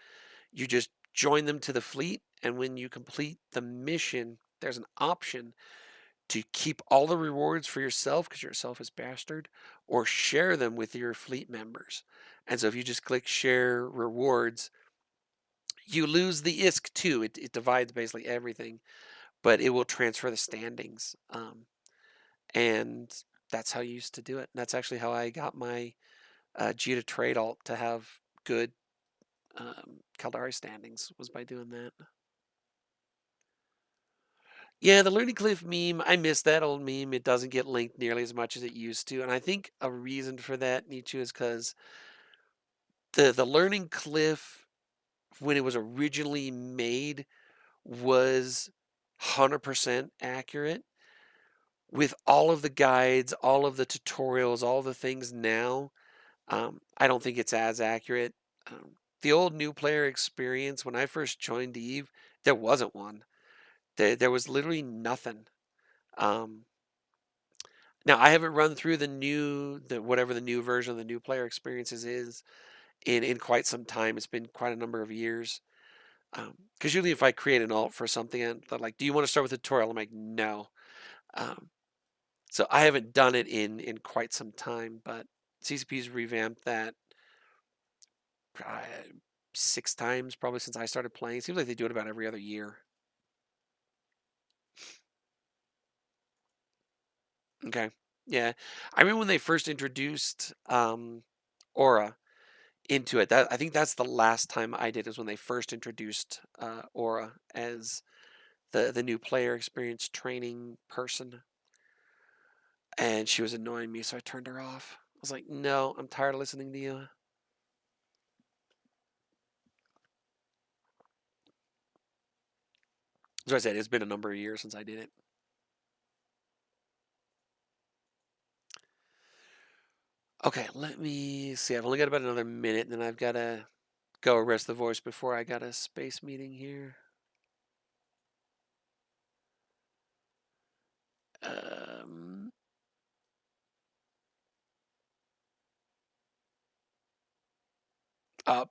you just join them to the fleet, and when you complete the mission, there's an option to keep all the rewards for yourself because you're a selfish bastard, or share them with your fleet members. And so if you just click share rewards, you lose the ISK too. It divides basically everything, but it will transfer the standings. And that's how you used to do it. And that's actually how I got my Jita trade alt to have good Caldari standings, was by doing that. Yeah, the Learning Cliff meme, I miss that old meme. It doesn't get linked nearly as much as it used to. And I think a reason for that, Nietzsche, is because the Learning Cliff, when it was originally made, was 100% accurate. With all of the guides, all of the tutorials, all the things now, I don't think it's as accurate. The old new player experience, when I first joined Eve, there wasn't one. There was literally nothing. Now I haven't run through whatever the new version of the new player experiences is in quite some time. It's been quite a number of years. Because usually if I create an alt for something, and they're like, "Do you want to start with a tutorial?" I'm like, "No." So I haven't done it in quite some time, but CCP's revamped that 6 times probably since I started playing. It seems like they do it about every other year. Okay. Yeah. I remember when they first introduced Aura into it. I think that's the last time I did, is when they first introduced Aura as the new player experience training person. And she was annoying me, so I turned her off. I was like, "No, I'm tired of listening to you." As I said, it's been a number of years since I did it. Okay, let me see. I've only got about another minute, and then I've got to go rest the voice before I got a space meeting here.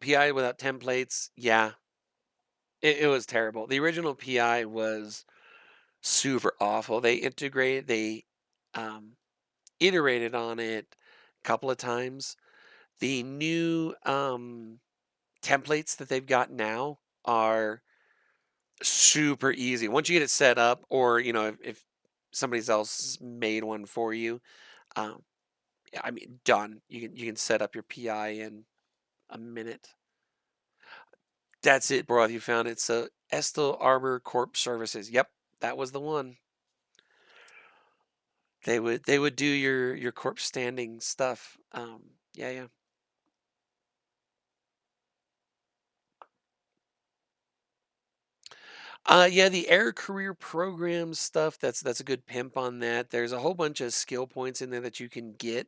PI without templates, yeah. It was terrible. The original PI was super awful. They iterated on it a couple of times. The new templates that they've got now are super easy. Once you get it set up, or if somebody else made one for you, I mean, done. You can set up your PI in a minute. That's it, bro. You found it. So Estel Arbor Corp Services. Yep, that was the one. They would do your corp standing stuff. Yeah. Yeah, the air career program stuff. That's a good pimp on that. There's a whole bunch of skill points in there that you can get.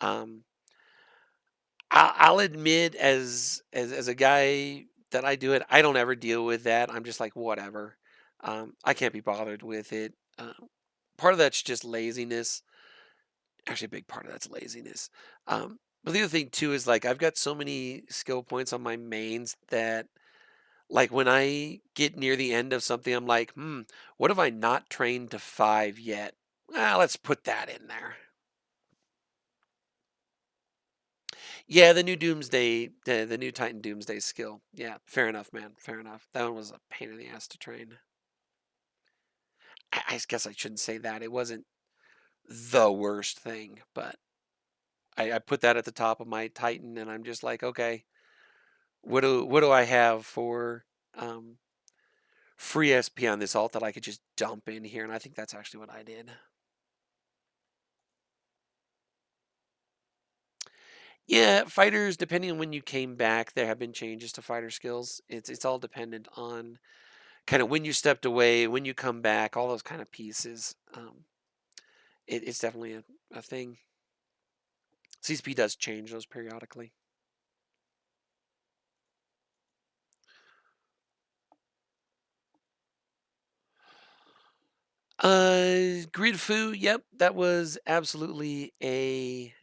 Um, I'll admit, as a guy that I do it, I don't ever deal with that. I'm just like, whatever. I can't be bothered with it. Part of that's just laziness. Actually, a big part of that's laziness. But the other thing too is, like, I've got so many skill points on my mains that, like, when I get near the end of something, I'm like, what have I not trained to 5 yet? Let's put that in there. Yeah, the new Doomsday, the new Titan Doomsday skill. Yeah, fair enough, man. Fair enough. That one was a pain in the ass to train. I guess I shouldn't say that. It wasn't the worst thing, but I put that at the top of my Titan, and I'm just like, okay, what do I have for free SP on this alt that I could just dump in here? And I think that's actually what I did. Yeah, fighters, depending on when you came back, there have been changes to fighter skills. It's all dependent on kind of when you stepped away, when you come back, all those kind of pieces. It's definitely a thing. CCP does change those periodically. Grid Foo, yep, that was absolutely a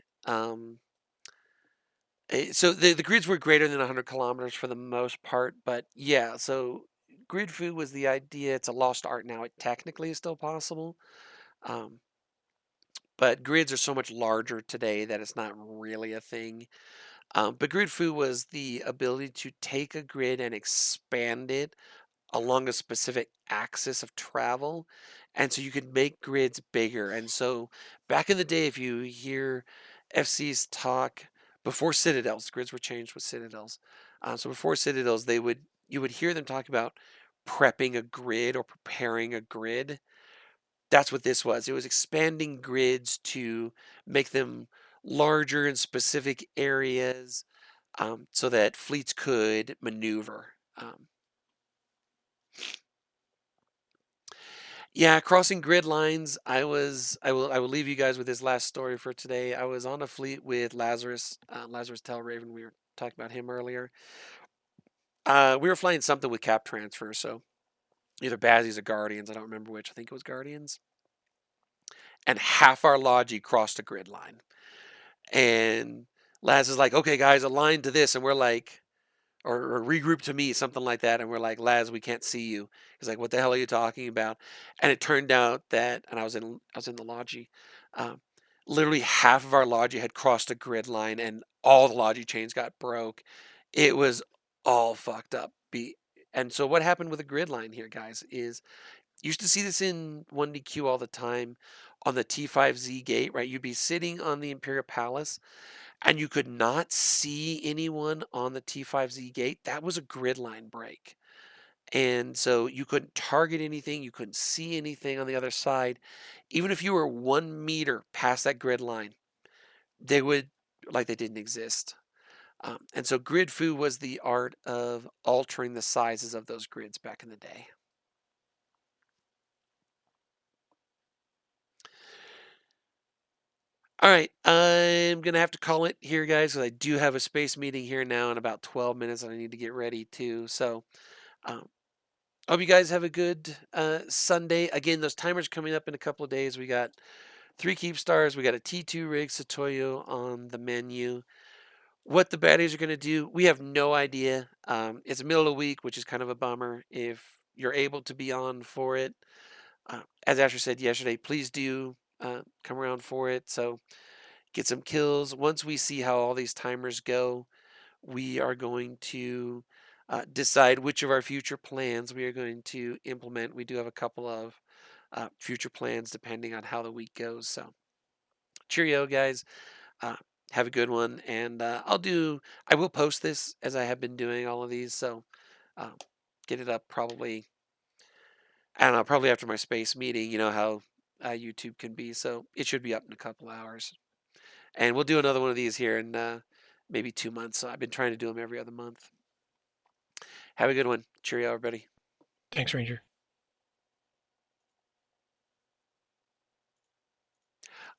So the grids were greater than 100 kilometers for the most part, but yeah. So grid foo was the idea. It's a lost art now. It technically is still possible, um, but grids are so much larger today that it's not really a thing. But grid foo was the ability to take a grid and expand it along a specific axis of travel. And so you could make grids bigger. And so back in the day, if you hear FCs talk before Citadels, grids were changed with Citadels. So before Citadels, you would hear them talk about prepping a grid or preparing a grid. That's what this was. It was expanding grids to make them larger in specific areas, so that fleets could maneuver. Yeah, crossing grid lines. I will leave you guys with this last story for today. I was on a fleet with Lazarus, Lazarus Telraven. We were talking about him earlier. We were flying something with cap transfer, so either Bazzies or Guardians. I don't remember which. I think it was Guardians. And half our logi crossed a grid line. And Laz is like, "Okay, guys, align to this," and we're like, or regroup to me, something like that. And we're like, "Laz, we can't see you." He's like, "What the hell are you talking about?" And it turned out that, and I was in the logi. Um, Literally half of our logi had crossed a grid line, and all the logi chains got broke. It was all fucked up. And so what happened with a grid line here, guys, is you used to see this in 1DQ all the time on the T5Z gate, right? You'd be sitting on the Imperial Palace and you could not see anyone on the T5Z gate. That was a grid line break. And so you couldn't target anything, you couldn't see anything on the other side. Even if you were 1 meter past that grid line, they would, like, they didn't exist. And so grid foo was the art of altering the sizes of those grids back in the day. All right, I'm gonna have to call it here, guys, because I do have a space meeting here now in about 12 minutes, and I need to get ready too. So, um, hope you guys have a good Sunday. Again, those timers coming up in a couple of days. We got 3 keep stars. We got a T2 rig Satoyo on the menu. What the baddies are gonna do, we have no idea. It's the middle of the week, which is kind of a bummer. If you're able to be on for it, as Asher said yesterday, please do come around for it. So get some kills. Once we see how all these timers go, we are going to decide which of our future plans we are going to implement. We do have a couple of future plans depending on how the week goes. So, cheerio, guys. Have a good one, and I will post this as I have been doing all of these. So, get it up probably. I don't know, probably after my space meeting. You know how YouTube can be, so it should be up in a couple hours. And we'll do another one of these here in maybe 2 months. So I've been trying to do them every other month. Have a good one. Cheerio, everybody. Thanks, Ranger.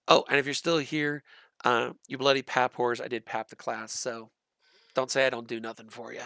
Oh, and if you're still here, you bloody pap whores, I did pap the class. So don't say I don't do nothing for you.